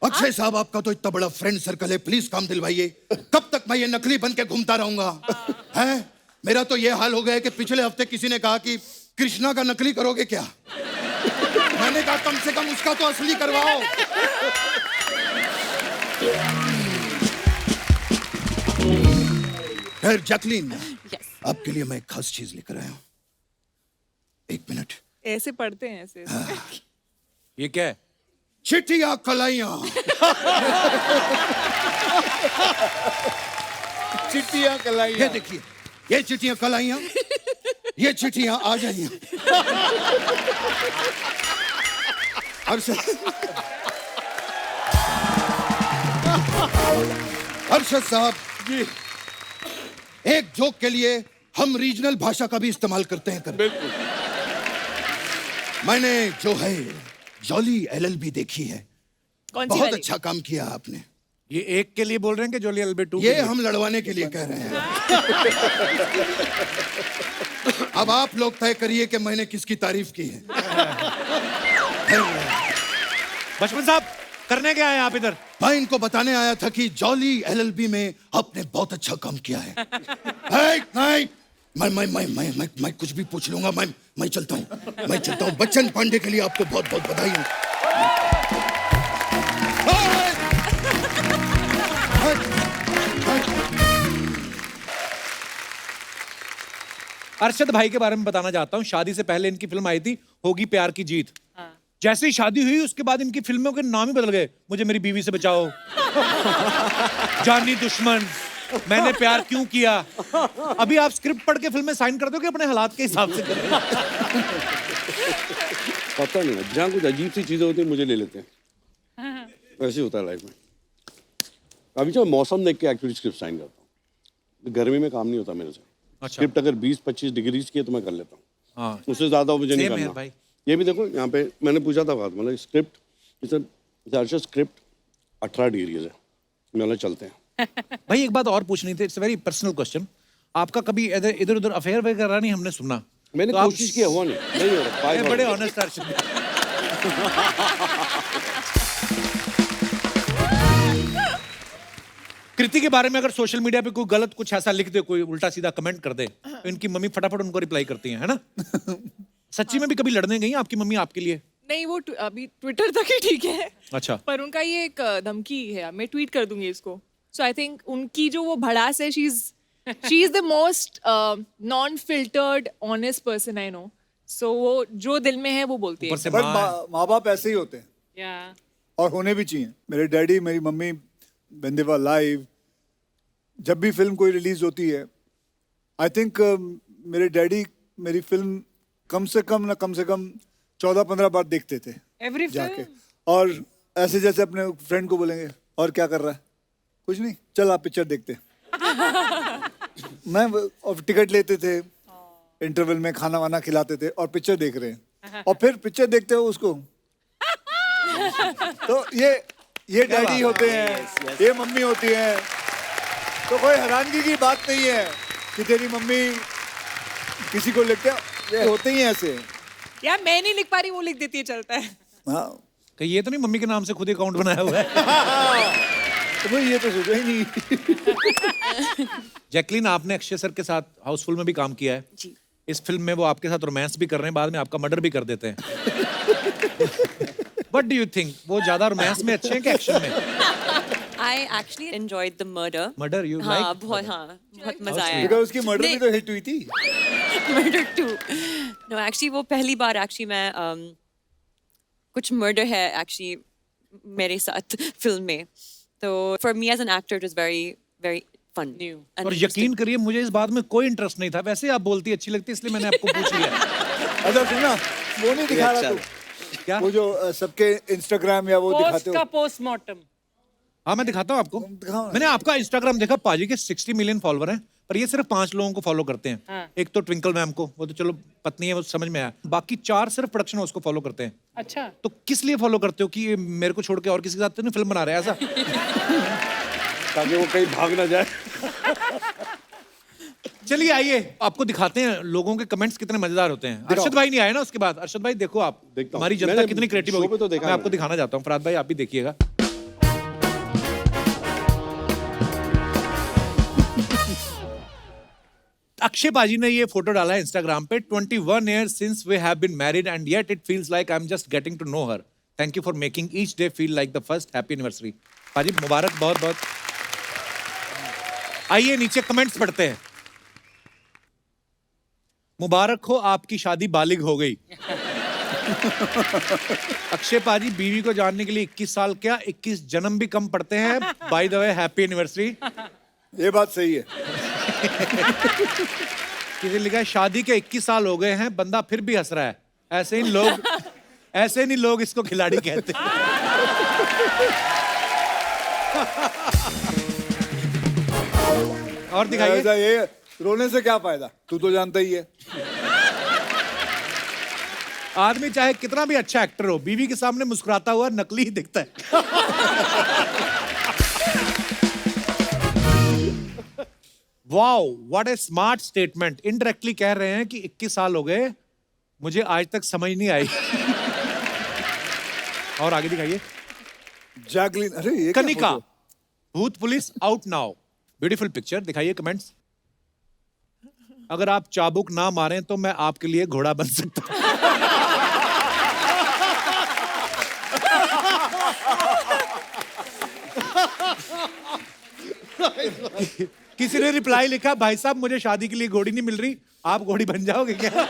अक्षय साहब आपका तो इतना बड़ा फ्रेंड सर्कल है, प्लीज काम दिलवाइए। कब तक मैं ये नकली बन के घूमता रहूंगा? हैं? मेरा तो ये हाल हो गया है कि पिछले हफ्ते किसी ने कहा कि कृष्णा का नकली करोगे क्या? मैंने कहा कम से कम उसका तो असली करवाओ। खैर जैकलीन, आपके लिए मैं एक खास चीज लेकर आया हूं। 1 मिनट। ऐसे पढ़ते हैं ऐसे। ये क्या है? चिट्ठियां कलाइयां। चिट्ठियां कलाइयां। ये देखिए, ये चिट्ठियां कलाइयां, ये चिट्ठियां आ जाइयां। अरशद साहब जी, एक जोक के लिए हम रीजनल भाषा का भी इस्तेमाल करते हैं। बिल्कुल। मैंने जो है जॉली एलएलबी देखी है। कौन सी बहुत वाली? अच्छा काम किया आपने। ये एक के लिए बोल रहे हैं कि जोली एलबी 2? ये हम लड़वाने के लिए कह रहे हैं। अब आप लोग तय करिए कि मैंने किसकी तारीफ की है। बचपन साहब करने क्या है आप इधर? मैं इनको बताने आया था कि जॉली एलएलबी में आपने बहुत अच्छा काम किया है। नहीं, मैं कुछ भी पूछ लूंगा। मैं चलता हूँ। बच्चन पांडे के लिए आपको बहुत बहुत बधाई। अरशद भाई के बारे में बताना चाहता हूँ। शादी से पहले इनकी फिल्म आई थी होगी प्यार की जीत। जैसे ही शादी हुई उसके बाद इनकी फिल्मों के नाम ही बदल गए। मुझे मेरी बीवी से बचाओ, जानी दुश्मन, मैंने प्यार क्यों किया। अभी आप स्क्रिप्ट पढ़ के फिल्में साइन कर दो कि अपने हालात के हिसाब से कर रहे हो? पता नहीं, जहाँ कुछ अजीब सी चीजें होती हैं मुझे ले लेते हैं। ऐसे होता है लाइफ में। अभी जो मौसम देख के एक्चुअली स्क्रिप्ट साइन करता हूँ। गर्मी में काम नहीं होता मेरे से। अच्छा। स्क्रिप्ट अगर 20-25 डिग्री की है तो मैं कर लेता हूँ। हाँ। उससे ज्यादा मुझे नहीं Same here, करना भाई। ये भी देखो यहाँ पे मैंने पूछा था बात, मतलब स्क्रिप्ट स्क्रिप्ट 18 डिग्री है, मतलब चलते हैं। भाई एक बात और पूछनी थी, इट्स वेरी पर्सनल क्वेश्चन। आपका कभी इधर उधर अफेयर वगैरह नहीं हमने सुना? मैंने तो आप- कोशिश किया, हुआ नहीं हो रहा। ये बड़े ऑनेस्ट अर्शद। कृति के बारे में अगर सोशल मीडिया पे कोई गलत कुछ ऐसा लिख दे, कोई उल्टा सीधा कमेंट कर दे, तो इनकी मम्मी फटाफट उनको रिप्लाई करती हैं, है ना? सच्ची में भी कभी लड़ने गई आपकी मम्मी आपके लिए? नहीं, वो अभी ट्विटर तक ही ठीक है। अच्छा। पर उनका ये एक धमकी है, मैं ट्वीट कर दूंगी इसको। सो आई थिंक उनकी जो वो भड़ास है, she is the most non filtered honest person I know. So वो जो दिल में है वो बोलती है। ऊपर से बट माँ- माँ बाप ऐसे ही होते हैं Yeah. और होने भी चाहिए। मेरे डैडी, मेरी mummy, when they were alive, जब भी फिल्म कोई रिलीज होती है, आई थिंक मेरे डैडी मेरी फिल्म कम से कम 14-15 बार देखते थे Every जाके। film. और ऐसे जैसे अपने फ्रेंड को बोलेंगे और क्या कर रहा है, कुछ नहीं, चल आप पिक्चर देखते हैं। मैं और टिकट लेते थे, इंटरवल में खाना वाना खिलाते थे और पिक्चर देख रहे हैं। और फिर पिक्चर देखते हो उसको तो ये डैडी होते हैं, ये मम्मी होती है। तो कोई हैरानगी की बात नहीं है कि तेरी मम्मी किसी को लिखते ये होते ही हैं ऐसे। यार मैं नहीं लिख पा रही, वो लिख देती है, चलता है। हाँ, कहीं ये तो नहीं मम्मी के नाम से खुद अकाउंट बनाया हुआ है? तो भाई ये तो सोचा ही नहीं। जैकलीन, आपने अक्षय सर के साथ हाउसफुल में भी काम किया है। जी। इस फिल्म में वो आपके साथ रोमांस भी कर रहे हैं, बाद में आपका मर्डर भी कर देते हैं। What do you think? वो ज्यादा रोमांस में अच्छे हैं कि एक्शन में? I actually enjoyed the murder. Murder, you हाँ, like? बहुत मजा आया। बिकॉज उसकी मर्डर भी तो हिट हुई थी। Murder 2. No, actually वो पहली बार actually मैं कुछ murder है actually मेरे साथ फिल्म में। तो for me as an actor it was very very fun. New. और यकीन करिए मुझे इस बात में कोई इंटरेस्ट नहीं था। वैसे आप बोलती अच्छी लगती, इसलिए मैंने आपको पूछ लिया। अच्छा सुनना, वो नहीं दिखा रहा तू? क्या? वो जो सबके इंस्टाग्राम या वो दिखाते हो। पोस्टमार्टम। हाँ मैं दिखाता हूँ आपको। मैंने आपका इंस्टाग्राम देखा, पाजी के 60 मिलियन फॉलोवर हैं, पर ये सिर्फ 5 लोगों को फॉलो करते हैं। एक तो ट्विंकल मैम को, वो तो चलो पत्नी है, वो समझ में आया। बाकी 4 सिर्फ प्रोडक्शन हाउस को फॉलो करते हैं। अच्छा, तो किस लिए फॉलो करते हो कि ये मेरे को छोड़ के और किसी के साथ तो नहीं फिल्म बना रहे हैं ऐसा? ताकि वो कहीं भाग ना जाए। चलिए आइए आपको दिखाते हैं लोगों के कमेंट्स कितने मजेदार होते हैं। अरशद भाई नहीं आए ना उसके बाद। अरशद भाई देखो आप, देखता हूँ। हमारी जनता मैंने कितनी क्रिएटिव शो हो पे तो गई। देखा मैं है। आपको दिखाना चाहता हूँ। फरहाद भाई आप भी देखिएगा। अक्षय पाजी ने ये फोटो डाला है इंस्टाग्राम पे। 21 years since we have been married and yet it feels like I'm just getting to know her. Thank you for making each day feel like the first happy anniversary. पाजी मुबारक बहुत बहुत। आइए नीचे comments पढ़ते हैं। मुबारक हो आपकी शादी बालिग हो गई। अक्षय पाजी बीवी को जानने के लिए 21 साल क्या 21 जन्म भी कम पड़ते हैं। By the way happy anniversary. ये बात सही है। किसी ने लिखा है शादी के 21 साल हो गए हैं, बंदा फिर भी हंस रहा है। ऐसे नहीं लोग इसको खिलाड़ी कहते हैं। और दिखाइए। ऐसा ये रोने से क्या फायदा, तू तो जानता ही है। आदमी चाहे कितना भी अच्छा एक्टर हो, बीवी के सामने मुस्कुराता हुआ नकली ही दिखता है। Wow what A smart statement. Indirectly कह रहे हैं कि 21 साल हो गए, मुझे आज तक समझ नहीं आई। और आगे दिखाइए। जैकलिन, अरे ये क्या कनिका, फोटो? भूत police out now. Beautiful picture. दिखाइए कमेंट्स। अगर आप चाबुक ना मारें तो मैं आपके लिए घोड़ा बन सकता हूं। किसी ने रिप्लाई लिखा, भाई साहब मुझे शादी के लिए घोड़ी नहीं मिल रही, आप घोड़ी बन जाओगे क्या?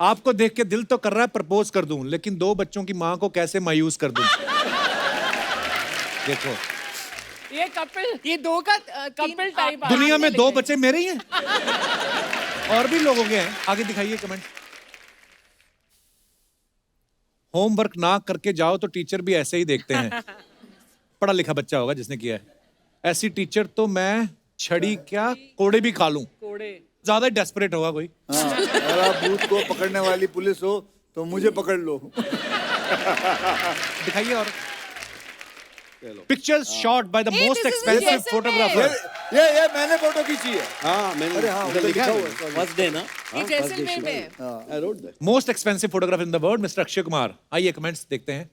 आपको देख के दिल तो कर रहा है प्रपोज कर दूं, लेकिन 2 बच्चों की मां को कैसे मायूस कर दूं। देखो ये कपिल, ये 2 का कपिल टाइप। दुनिया में 2 बच्चे मेरे ही हैं, और भी लोगों के हैं। आगे दिखाइए कमेंट। होमवर्क ना करके जाओ तो टीचर भी ऐसे ही देखते हैं। पढ़ा लिखा बच्चा होगा जिसने किया है। ऐसी टीचर तो मैं छड़ी क्या कोड़े भी खा लूं। कोड़े ज्यादा डेस्परेट होगा कोई। हाँ, अगर आप भूत को पकड़ने वाली पुलिस हो तो मुझे पकड़ लो। दिखाइए। और pictures shot by the most expensive photographer. ये मैंने फोटो खींची है। हाँ मैंने अरे हाँ, उधर उधर लिखा लिखा है। हुआ है। फर्स्ट डे ना। ये जैसलमेर में है। I wrote that. Most expensive photographer in the world mister Akshay Kumar. आइए कमेंट्स देखते हैं।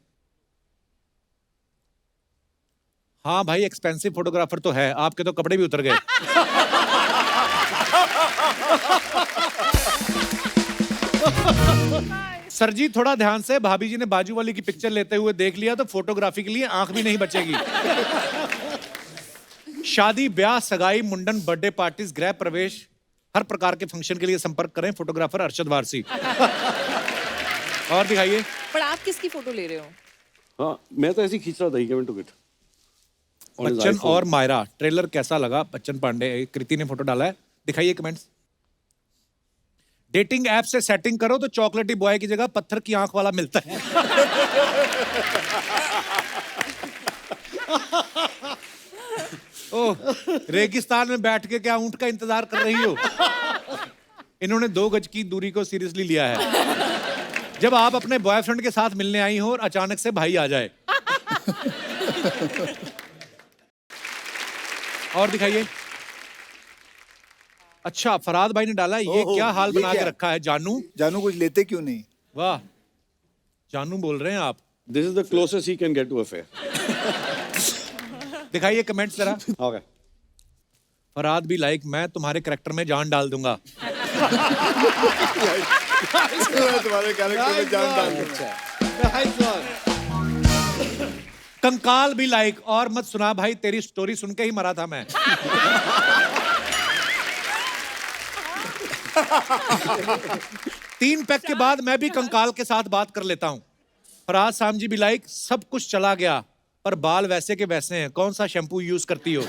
हाँ भाई एक्सपेंसिव फोटोग्राफर तो है, आपके तो कपड़े भी उतर गए। सर जी थोड़ा ध्यान से, भाभी जी ने बाजू वाली की पिक्चर लेते हुए देख लिया तो फोटोग्राफी के लिए आंख भी नहीं बचेगी। शादी, ब्याह, सगाई, मुंडन, बर्थडे पार्टीज, गृह प्रवेश, हर प्रकार के फंक्शन के लिए संपर्क करें फोटोग्राफर अरशद वारसी। और दिखाइए। पर आप किसकी फोटो ले रहे हो? हाँ मैं तो ऐसे ही खींच रहा था। ही केम टू इट। बच्चन और मायरा ट्रेलर कैसा लगा? बच्चन पांडे, कृति ने फोटो डाला है। दिखाइए कमेंट्स। डेटिंग ऐप से सेटिंग करो तो चॉकलेटी बॉय की जगह पत्थर की आंख वाला मिलता है। ओह, रेगिस्तान में बैठ के क्या ऊंट का इंतजार कर रही हो? इन्होंने 2 गज की दूरी को सीरियसली लिया है। जब आप अपने बॉयफ्रेंड के साथ मिलने आई हो और अचानक से भाई आ जाए। और दिखाइए। अच्छा फरहाद भाई ने डाला, ये ओहो, क्या हाल ये बना क्या? के रखा है जानू? जानू कुछ लेते क्यों नहीं? वाह, जानू बोल रहे हैं आप। This is the closest he can get to affair. दिखाइए कमेंट्स जरा। ओके। फरहाद भी लाइक, मैं तुम्हारे कैरेक्टर में जान डाल दूंगा। तुम्हारे कैरेक्टर में जान डाल दूंगा। कंकाल भी लाइक, और मत सुना भाई, तेरी स्टोरी सुन के ही मरा था मैं। 3 पैक के बाद मैं भी कंकाल के साथ बात कर लेता हूं। फरहाद सामजी भी लाइक, सब कुछ चला गया पर बाल वैसे के वैसे हैं, कौन सा शैम्पू यूज करती हो?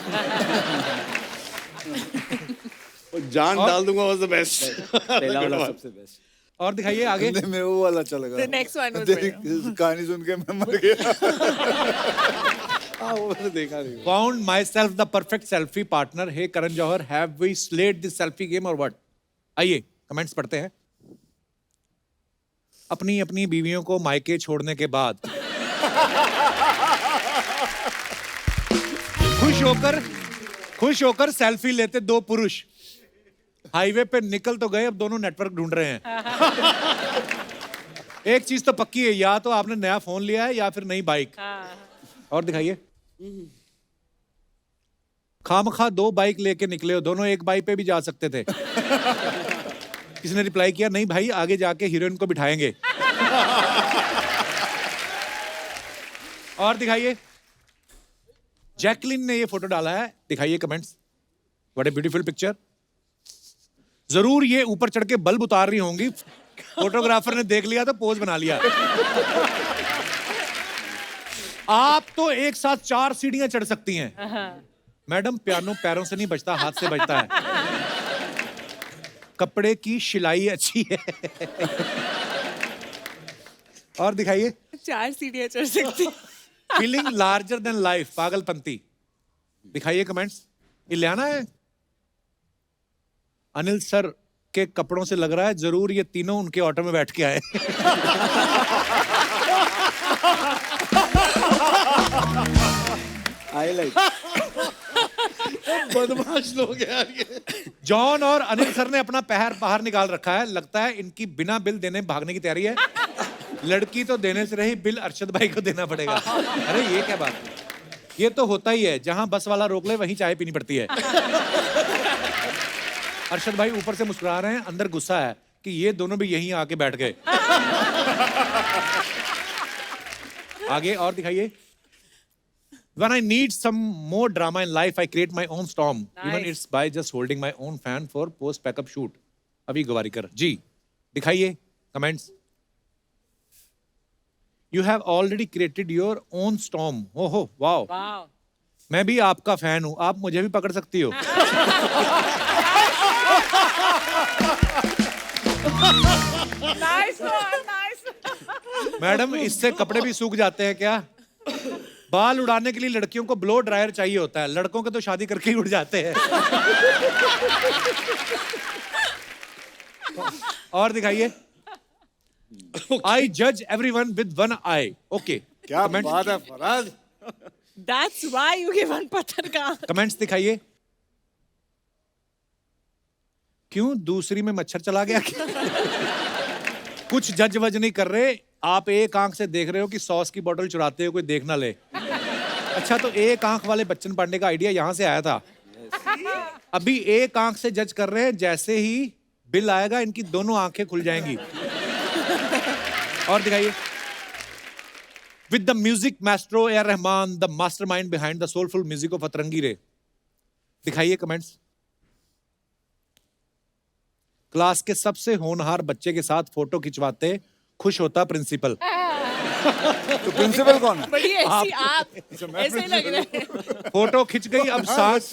जान डाल दूंगा वाज द बेस्ट। पहला वाला सबसे बेस्ट। और दिखाइए आगे। मैं वो वाला अच्छा लगा। The next one was तेरी कहानी सुन के मैं मर गया। हाँ वो मैंने देखा नहीं। Found myself the perfect selfie partner. Hey Karan Johar, have we slayed this selfie game or what? आइए कमेंट्स पढ़ते हैं। अपनी अपनी बीवियों को मायके छोड़ने के बाद खुश होकर सेल्फी लेते दो पुरुष हाईवे पे निकल तो गए, अब दोनों नेटवर्क ढूंढ रहे हैं। एक चीज तो पक्की है, या तो आपने नया फोन लिया है या फिर नई बाइक। और दिखाइए। खामखा 2 बाइक लेके निकले हो, दोनों एक बाइक पे भी जा सकते थे। किसी ने रिप्लाई किया, नहीं भाई आगे जाके हीरोइन को बिठाएंगे। और दिखाइए। जैकलिन ने ये फोटो डाला है, दिखाइए comments. What a beautiful picture. जरूर ये ऊपर चढ़ के बल्ब उतार रही होंगी, फोटोग्राफर ने देख लिया तो पोज बना लिया। आप तो एक साथ 4 सीढ़ियां चढ़ सकती हैं। मैडम पियानो पैरों से नहीं बजता, हाथ से बजता है। कपड़े की सिलाई अच्छी है। और दिखाइए। 4 सीढ़ियां चढ़ सकती। Feeling larger than life, Pagalpanti. दिखाइए कमेंट्स। इलियाना है। अनिल सर के कपड़ों से लग रहा है जरूर ये तीनों उनके ऑटो में बैठ के आए। बदमाश लोग यार ये। जॉन और अनिल सर ने अपना पैर बाहर निकाल रखा है, लगता है इनकी बिना बिल देने भागने की तैयारी है। लड़की तो देने से रही, बिल अरशद भाई को देना पड़ेगा। अरे ये क्या बात है, ये तो होता ही है, जहां बस वाला रोक ले वहीं चाय पीनी पड़ती है। अरशद भाई ऊपर से मुस्कुरा रहे हैं, अंदर गुस्सा है कि ये दोनों भी यहीं आके बैठ गए। आगे और दिखाइए। When I need some more drama in life, I create my own storm. Even it's by just holding my own fan for post backup shoot. अभी गवारीकर जी दिखाइए comments. You have already created your own storm. ओहो wow. मैं भी आपका fan हूं, आप मुझे भी पकड़ सकती हो। Nice one, nice. मैडम इससे कपड़े भी सूख जाते हैं क्या? बाल उड़ाने के लिए लड़कियों को ब्लो ड्रायर चाहिए होता है, लड़कों के तो शादी करके ही उड़ जाते हैं। और दिखाइए। I judge everyone with one eye. Okay. क्या बात है Faraz. That's why you give one पत्थर का। कमेंट्स दिखाइए। क्यों दूसरी में मच्छर चला गया क्या? कुछ जज वज नहीं कर रहे, आप एक आंख से देख रहे हो कि सॉस की बोतल चुराते हो कोई देख ना ले। अच्छा तो एक आंख वाले बच्चन पांडे का आइडिया यहां से आया था। अभी एक आंख से जज कर रहे हैं, जैसे ही बिल आएगा इनकी दोनों आंखें खुल जाएंगी। और दिखाइए। With the music maestro A R Rahman, the mastermind behind the soulful music of अतरंगी रे। दिखाइए कमेंट्स। क्लास के सबसे होनहार बच्चे के साथ फोटो खिंचवाते खुश होता प्रिंसिपल। तो प्रिंसिपल कौन है? बड़ी ऐसी आप ऐसे लग रहे हैं। फोटो खिंच गई अब सांस,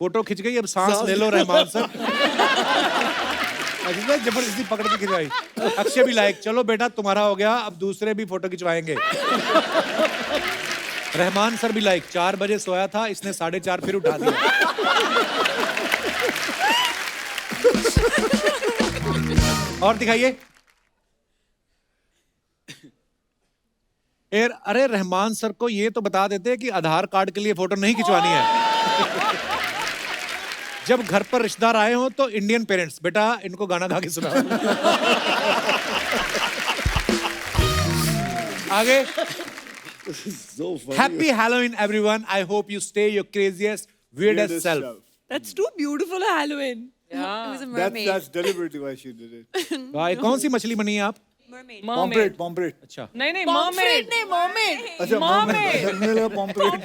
फोटो खिंच गई अब सांस ले लो रहमान सर। जबरदस्ती पकड़ के खिंचवाई। अक्षय भी लाइक, चलो बेटा तुम्हारा हो गया, अब दूसरे भी फोटो खिंचवाएंगे। रहमान सर भी लाइक, 4 बजे सोया था इसने 4:30 फिर उठा दिया। और दिखाइए। अरे रहमान सर को ये तो बता देते कि आधार कार्ड के लिए फोटो नहीं खिंचवानी है। जब घर पर रिश्तेदार आए हो तो इंडियन पेरेंट्स, बेटा इनको गाना गा के सुनाओ। आगे। Happy Halloween everyone, I hope you stay your craziest weirdest self. That's too beautiful a Halloween. It was a mermaid. That's deliberately why she did it. भाई कौन सी मछली बनी है आप? Mermaid. Pomfret, pomfret. अच्छा नहीं नहीं Pomfret mermaid. नहीं mermaid. अच्छा Mermaid. मुझे लगा pomfret.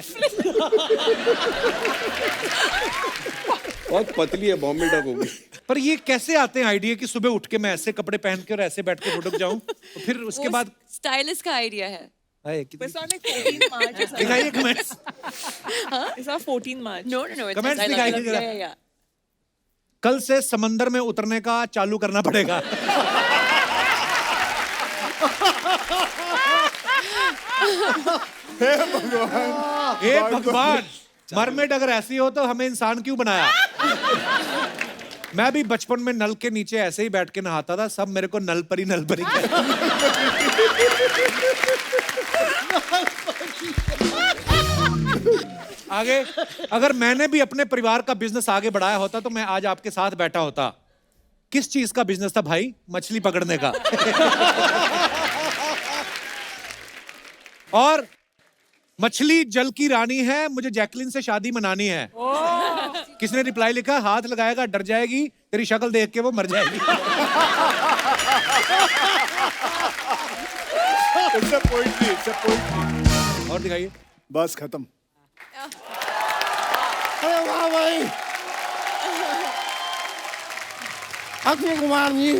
बहुत पतली है, बॉम्बे डक होगी। पर ये कैसे आते हैं आइडिया कि सुबह उठ के मैं ऐसे कपड़े पहन के और ऐसे बैठ के फोटो जाऊं, तो फिर उसके बाद स्टाइलिस्ट का आइडिया है। It's not like 14 March. or something. दिखाइए comments. It's not 14 March. No, no, no. It's Comments just, दिखाइए जरा। yeah. कल से समंदर में उतरने का चालू करना पड़ेगा। हे भगवान, मरमेड अगर ऐसी हो तो हमें इंसान क्यों बनाया? मैं भी बचपन में नल के नीचे ऐसे ही बैठ के नहाता था, सब मेरे को नल परी कहते। आगे अगर मैंने भी अपने परिवार का बिजनेस आगे बढ़ाया होता तो मैं आज आपके साथ बैठा होता। किस चीज का बिजनेस था भाई? मछली पकड़ने का। और मछली जल की रानी है, मुझे जैकलिन से शादी मनानी है। किसने रिप्लाई लिखा? हाथ लगाएगा डर जाएगी, तेरी शक्ल देख के वो मर जाएगी। और दिखाइए। बस खत्म। अरे वाह भाई, अक्षय कुमार जी,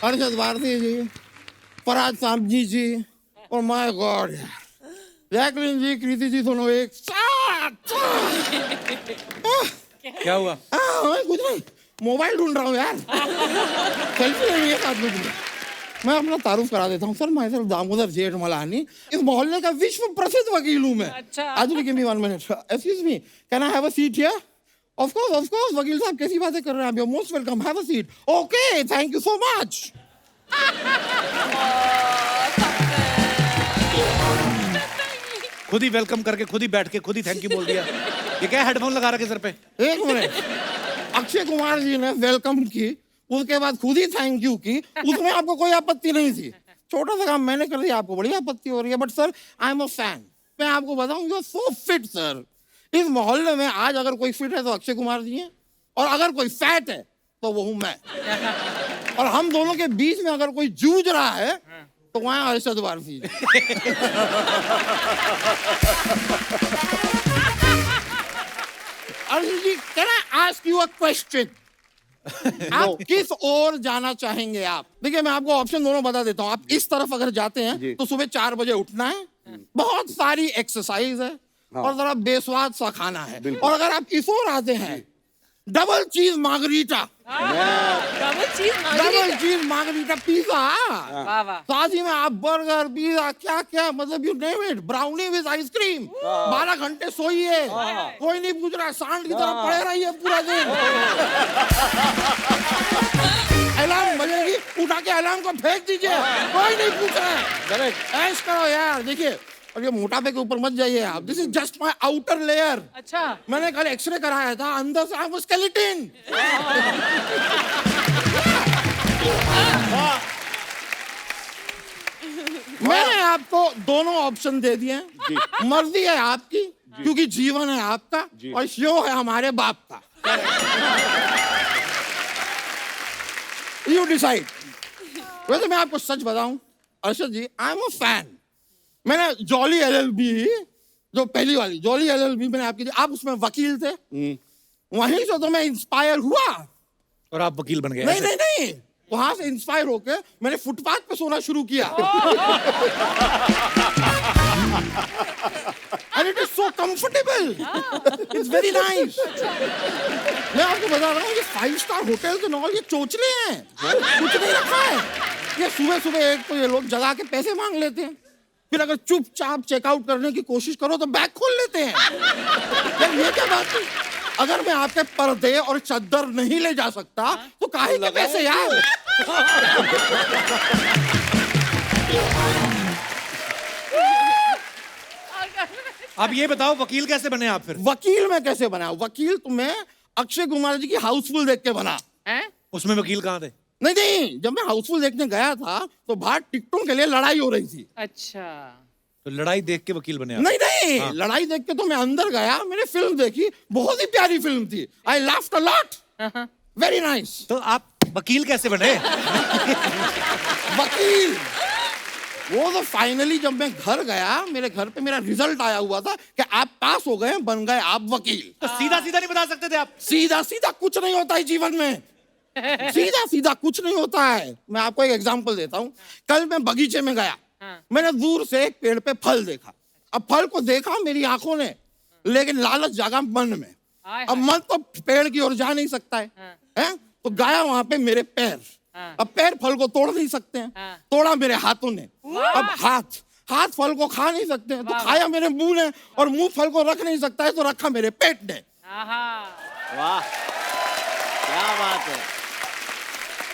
अरशद भारती जी, फरहाद सामजी जी और माय गॉड यार, जैकलिन जी, कृति जी, दोनों एक साथ। क्या हुआ? कुछ नहीं, मोबाइल ढूंढ रहा हूँ यार। सेल्फी लेनी है साथ में। मैं अपना तारुफ करा देता हूँ सर, मैं सर दामोदर जेठमलानी, इस मोहल्ले का विश्व प्रसिद्ध वकील हूँ मैं। आज give me 1 minute. Excuse me, can I have a seat here? Of course वकील साहब, कैसी बातें कर रहे हैं आप? You are most welcome, have a seat. Okay, thank you so much. खुद ही वेलकम करके खुद ही बैठ के खुद ही थैंक यू बोल दिया। ये क्या हेडफोन लगा रखे सर पे? एक मिनट, अक्षय कुमार जी ने वेलकम की, उसके बाद खुद ही थैंक यू की, उसमें आपको कोई आपत्ति नहीं थी। छोटा सा काम मैंने कर दिया, आपको बड़ी आपत्ति हो रही है। But sir, I am a fan. मैं आपको बताऊं, you are so fit sir. इस मोहल्ले में आज अगर कोई फिट है तो अक्षय कुमार जी हैं, और अगर कोई फैट है तो वो हूं मैं। और हम दोनों के बीच में अगर कोई जूझ रहा है तो वहां Arshad Warsi. Arjun ji, can I ask you a question? आप किस ओर जाना चाहेंगे? आप देखिए, मैं आपको ऑप्शन दोनों बता देता हूँ। आप इस तरफ अगर जाते हैं तो सुबह 4 बजे उठना है, बहुत सारी एक्सरसाइज है, और जरा बेस्वाद सा खाना है। और अगर आप इस ओर आते हैं, डबल चीज मार्गरीटा, डबल चीज मार्गरीटा पिज्जा, साथ ही में आप बर्गर, पिज्जा, क्या क्या, मतलब you name it, brownie with ice cream. 12 घंटे सोइए, कोई नहीं पूछ रहा, सांड की तरह पड़े रहिए पूरा दिन। अलार्म बजेगी, उठा के अलार्म को फेंक दीजिए, कोई नहीं पूछ रहा है। ऐश करो यार। देखिए, और ये मोटापे के ऊपर मत जाइए आप। This is just my outer layer. अच्छा, मैंने कल एक्सरे कराया था, अंदर से आप स्केलेटन। मैंने आपको दोनों ऑप्शन दे दिए हैं, मर्जी है आपकी, क्योंकि जीवन है आपका और शो है हमारे बाप का। You decide. वैसे मैं आपको सच बताऊं अरशद जी, आई एम अ फैन। मैंने जॉली एलएलबी, जो पहली वाली जॉली एलएलबी मैंने आपकी, आप उसमें वकील थे, वहीं से तो मैं इंस्पायर हुआ और आप वकील बन गए। नहीं नहीं नहीं, वहां से इंस्पायर होकर मैंने फुटपाथ पे सोना शुरू किया। And it is so comfortable. It's very nice. मैं आपको बता रहा हूँ, ये 5 स्टार होटल के नॉल ये चोचले हैं, कुछ नहीं रखा है। ये सुबह सुबह एक तो ये लोग जगा के पैसे मांग लेते हैं, फिर अगर चुपचाप चेकआउट करने की कोशिश करो तो बैग खोल लेते हैं। यार ये क्या बात है? अगर मैं आपके पर्दे और चद्दर नहीं ले जा सकता तो काहे के पैसे यार? अब ये बताओ, वकील कैसे बने आप फिर? वकील मैं कैसे बना? वकील तो मैं अक्षय कुमार जी की हाउसफुल देख के बना। उसमें वकील कहाँ थे? नहीं नहीं, जब मैं हाउसफुल देखने गया था तो बाहर टिकटों के लिए लड़ाई हो रही थी। अच्छा, तो लड़ाई देख के वकील बने आप? नहीं नहीं, लड़ाई देख के तो मैं अंदर गया, मैंने फिल्म देखी, बहुत ही प्यारी फिल्म थी। I laughed a lot, very nice. तो आप वकील कैसे बने? वकील वो तो फाइनली जब मैं घर गया, मेरे घर पे मेरा रिजल्ट आया हुआ था कि आप पास हो गए, बन गए आप वकील। तो सीधा सीधा नहीं बता सकते थे आप? सीधा सीधा कुछ नहीं होता है जीवन में, सीधा सीधा कुछ नहीं होता है। मैं आपको एक एग्जांपल देता हूँ। कल मैं बगीचे में गया, मैंने दूर से एक पेड़ पे फल देखा। अब फल को देखा मेरी आंखों ने, लेकिन लालच जागा मन में। अब मन तो पेड़ की ओर जा नहीं सकता है? तो गया वहां पे मेरे पैर। अब पैर फल को तोड़ नहीं सकते हैं, तोड़ा मेरे हाथों ने। अब हाथ फल को खा नहीं सकते हैं, तो खाया मेरे मुंह ने, और मुंह फल को रख नहीं सकता है, तो रखा मेरे पेट ने। वाह क्या बात है।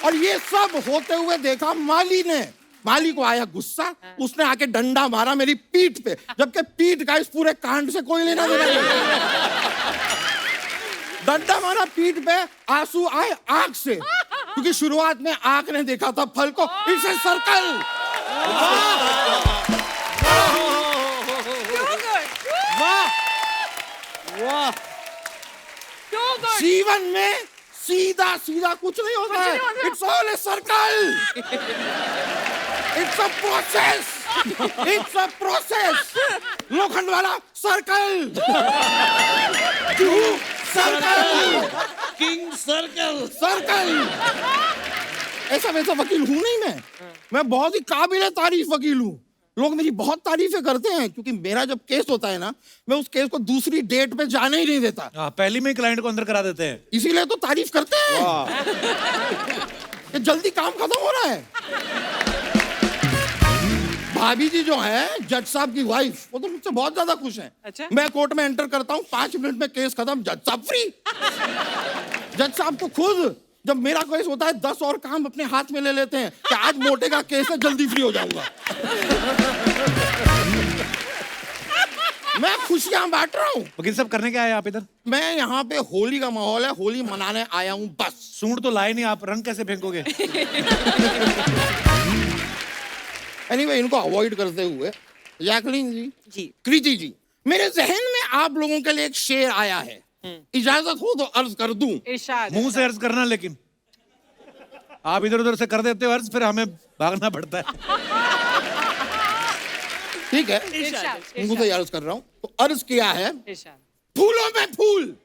और ये सब होते हुए देखा माली ने। माली को आया गुस्सा, उसने आके डंडा मारा मेरी पीठ पे, जबकि पीठ का इस पूरे कांड से कोई लेना देना नहीं। डंडा मारा पीठ पे, आंसू आए आंख से, क्योंकि शुरुआत में आंख ने देखा था फल को। It's a circle. वाह जीवन में सीधा सीधा कुछ नहीं होता है। It's all a circle. It's a process. It's a process. लोखंड वाला circle. Circle. King circle. Circle. ऐसा वैसा वकील हूं नहीं मैं बहुत ही काबिल तारीफ वकील हूं। लोग मेरी बहुत तारीफें करते हैं, क्योंकि मेरा जब केस होता है ना, मैं उस केस को दूसरी डेट पे जाने ही नहीं देता। पहली में क्लाइंट को अंदर करा देते हैं, इसीलिए तो तारीफ करते हैं कि जल्दी काम खत्म हो रहा है। भाभी जी जो है जज साहब की वाइफ, वो तो मुझसे बहुत ज्यादा खुश हैं। अच्छा? मैं कोर्ट में एंटर करता हूँ, 5 मिनट में केस खत्म, जज साहब फ्री। जज साहब तो खुद जब मेरा केस होता है 10 और काम अपने हाथ में ले लेते हैं कि आज मोटे का केस है, जल्दी फ्री हो जाऊंगा। मैं खुशियां बांट रहा हूँ। वकील साहब करने क्या आए आप इधर? मैं यहाँ पे होली का माहौल है, होली मनाने आया हूँ बस। सूंड तो लाए नहीं, आप रंग कैसे फेंकोगे? एनीवे, इनको अवॉइड करते हुए, जैकलीन जी। कृति जी, मेरे जहन में आप लोगों के लिए एक शेर आया है, इजाजत हो तो अर्ज कर दूं। इरशाद। मुंह से अर्ज करना, लेकिन आप इधर उधर से कर देते हो अर्ज, फिर हमें भागना पड़ता है। ठीक है, इरशाद। मुंह से अर्ज कर रहा हूं, तो अर्ज किया है, इरशाद। फूलों में फूल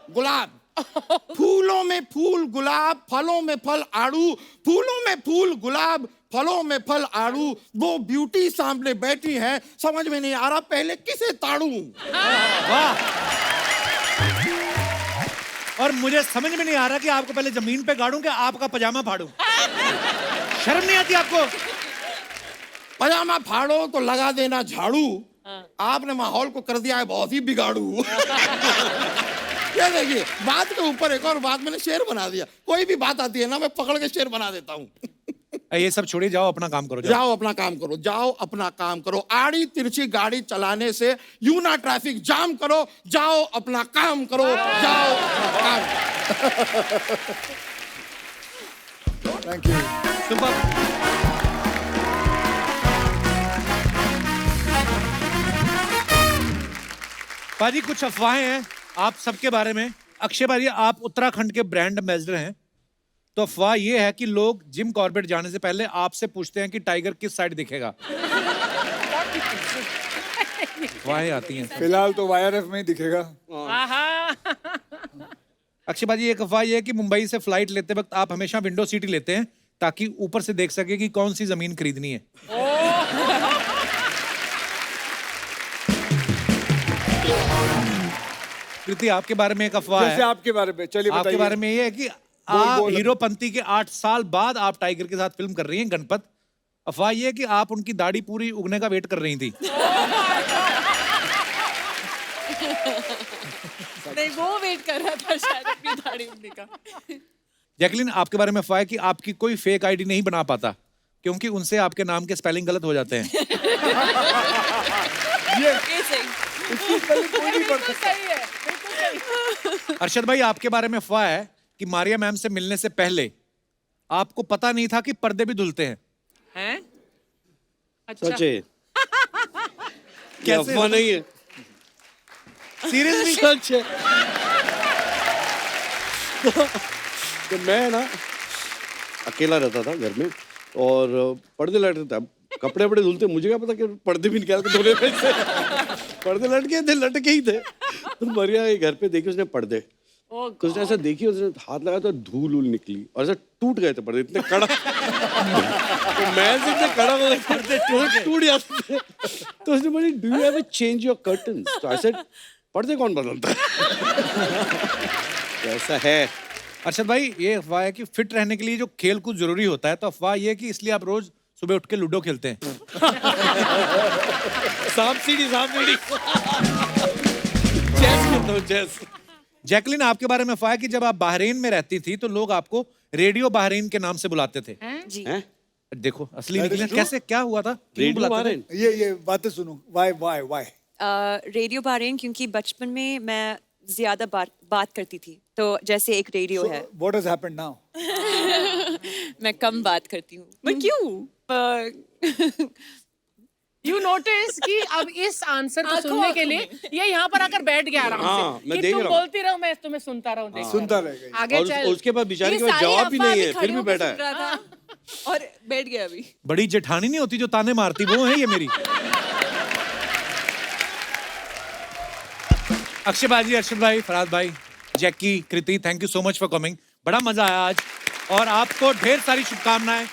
गुलाब, फूलों में फूल गुलाब, फलों में फल आड़ू, फूलों में फूल गुलाब, फलों में फल आड़ू, दो ब्यूटी सामने बैठी हैं, समझ में नहीं आ रहा पहले किसे ताड़ू। वाह। और मुझे समझ में नहीं आ रहा कि आपको पहले जमीन पे गाड़ूं कि आपका पजामा फाड़ूं। शर्म नहीं आती आपको? पजामा फाड़ो तो लगा देना झाड़ू, आपने माहौल को कर दिया है बहुत ही बिगाड़ू। ये देखिए, बात के ऊपर एक और बात मैंने शेर बना दिया। कोई भी बात आती है ना, मैं पकड़ के शेर बना देता हूँ। ये सब छोड़िए, जाओ अपना काम करो। जाओ अपना काम करो, जाओ अपना काम करो। आड़ी तिरछी गाड़ी चलाने से यूं ना ट्रैफिक जाम करो, जाओ अपना काम करो, जाओ अपना काम। Thank you. पाजी, कुछ अफवाहें हैं आप सबके बारे में। अक्षय भाई, आप उत्तराखंड के ब्रांड एम्बेसडर हैं, तो अफवाह ये है कि लोग जिम कॉर्बेट जाने से पहले आपसे पूछते हैं कि टाइगर किस साइड दिखेगा। अफवाहें आती हैं। फिलहाल तो YRF में ही दिखेगा। अक्षय भाजी, एक अफवाह ये है कि मुंबई से फ्लाइट लेते वक्त आप हमेशा विंडो सीट ही लेते हैं, ताकि ऊपर से देख सके कि कौन सी जमीन खरीदनी है। कृति, आपके बारे में एक अफवाह जैसे है। आपके बारे में, चलिए आपके बताइए। बारे में ये है कि बोल, आप बोल। हीरोपंती के 8 साल बाद आप टाइगर के साथ फिल्म कर रही हैं, गणपत। अफवाह ये है कि आप उनकी दाढ़ी पूरी उगने का वेट कर रही थी। नहीं, वो वेट कर रहा था शायद अपनी दाढ़ी उगने का। जैकलीन, आपके बारे में अफवाह है कि आपकी कोई फेक आईडी नहीं बना पाता, क्योंकि उनसे आपके नाम के स्पेलिंग गलत हो जाते हैं। ये सही। बिल्कुल सही है। अरशद भाई, आपके बारे में अफवाह है कि मारिया मैम से मिलने से पहले आपको पता नहीं था कि पर्दे भी धुलते हैं। हैं? सच है, कैसे? अफवाह नहीं है, सीरियसली? सच है। तो मैं ना अकेला रहता था घर में, और पर्दे लट रहे थे। कपड़े वपड़े धुलते, मुझे क्या पता कि पर्दे भी निकाल के धोने से। पर्दे लटके ही थे। तो मरिया घर पे देखी उसने पर्दे, तो उसने ऐसा देखी, उसने हाथ लगाया तो धूल उल निकली, और ऐसा टूट गए थे पर्दे, इतने कड़क। तो मैं से इतने कड़क हो गए पर्दे, टूट जाते थे। तो उसने बोली, do you have a change your curtains? तो आई सेड, पर्दे कौन बदलता है? कैसा है? अरशद भाई, ये अफवाह है कि फिट रहने के लिए जो खेल कूद जरूरी होता है, तो अफवाह ये है कि इसलिए आप रोज सुबह उठ के लूडो खेलते हैं। सांप सीढ़ी चेस खेलता हूँ, चेस। जैकलिन, आपके बारे में अफवाह है कि जब आप बहरीन में रहती थी तो लोग आपको रेडियो बहरीन के नाम से बुलाते थे। जी हैं? देखो असली निकले कैसे, क्या हुआ था? क्यों रेडियो बुलाते थे? बहरीन? ये बातें सुनो, वाई रेडियो बहरीन क्योंकि बचपन में मैं ज्यादा बात करती थी, तो जैसे एक रेडियो है। What has happened now? मैं कम बात करती हूँ। पर क्यों? यू नोटिस कि अब इस आंसर को सुनने के लिए ये यहाँ पर आकर बैठ गया आराम हाँ, से मैं कि देख तुम रहा हूँ। बोलती रहो, मैं तुम्हें सुनता रहूं, देखता सुनता रहूं। रहेगा। आगे और चल। उसके बाद बेचारे ये के पास सारी जवाब भी अफवाह नहीं है, खड़ी फिर भी होकर बैठा सुन है। रहा था और बैठ गया अभी। बड़ी जेठानी नहीं होती जो ताने मारती, वो है ये मेरी। अक्षय बाजी, अर्शद भाई, फराज भाई, Jackie, Kriti, thank you so much for coming. बड़ा मजा आया आज और आपको ढेर सारी शुभकामनाएं।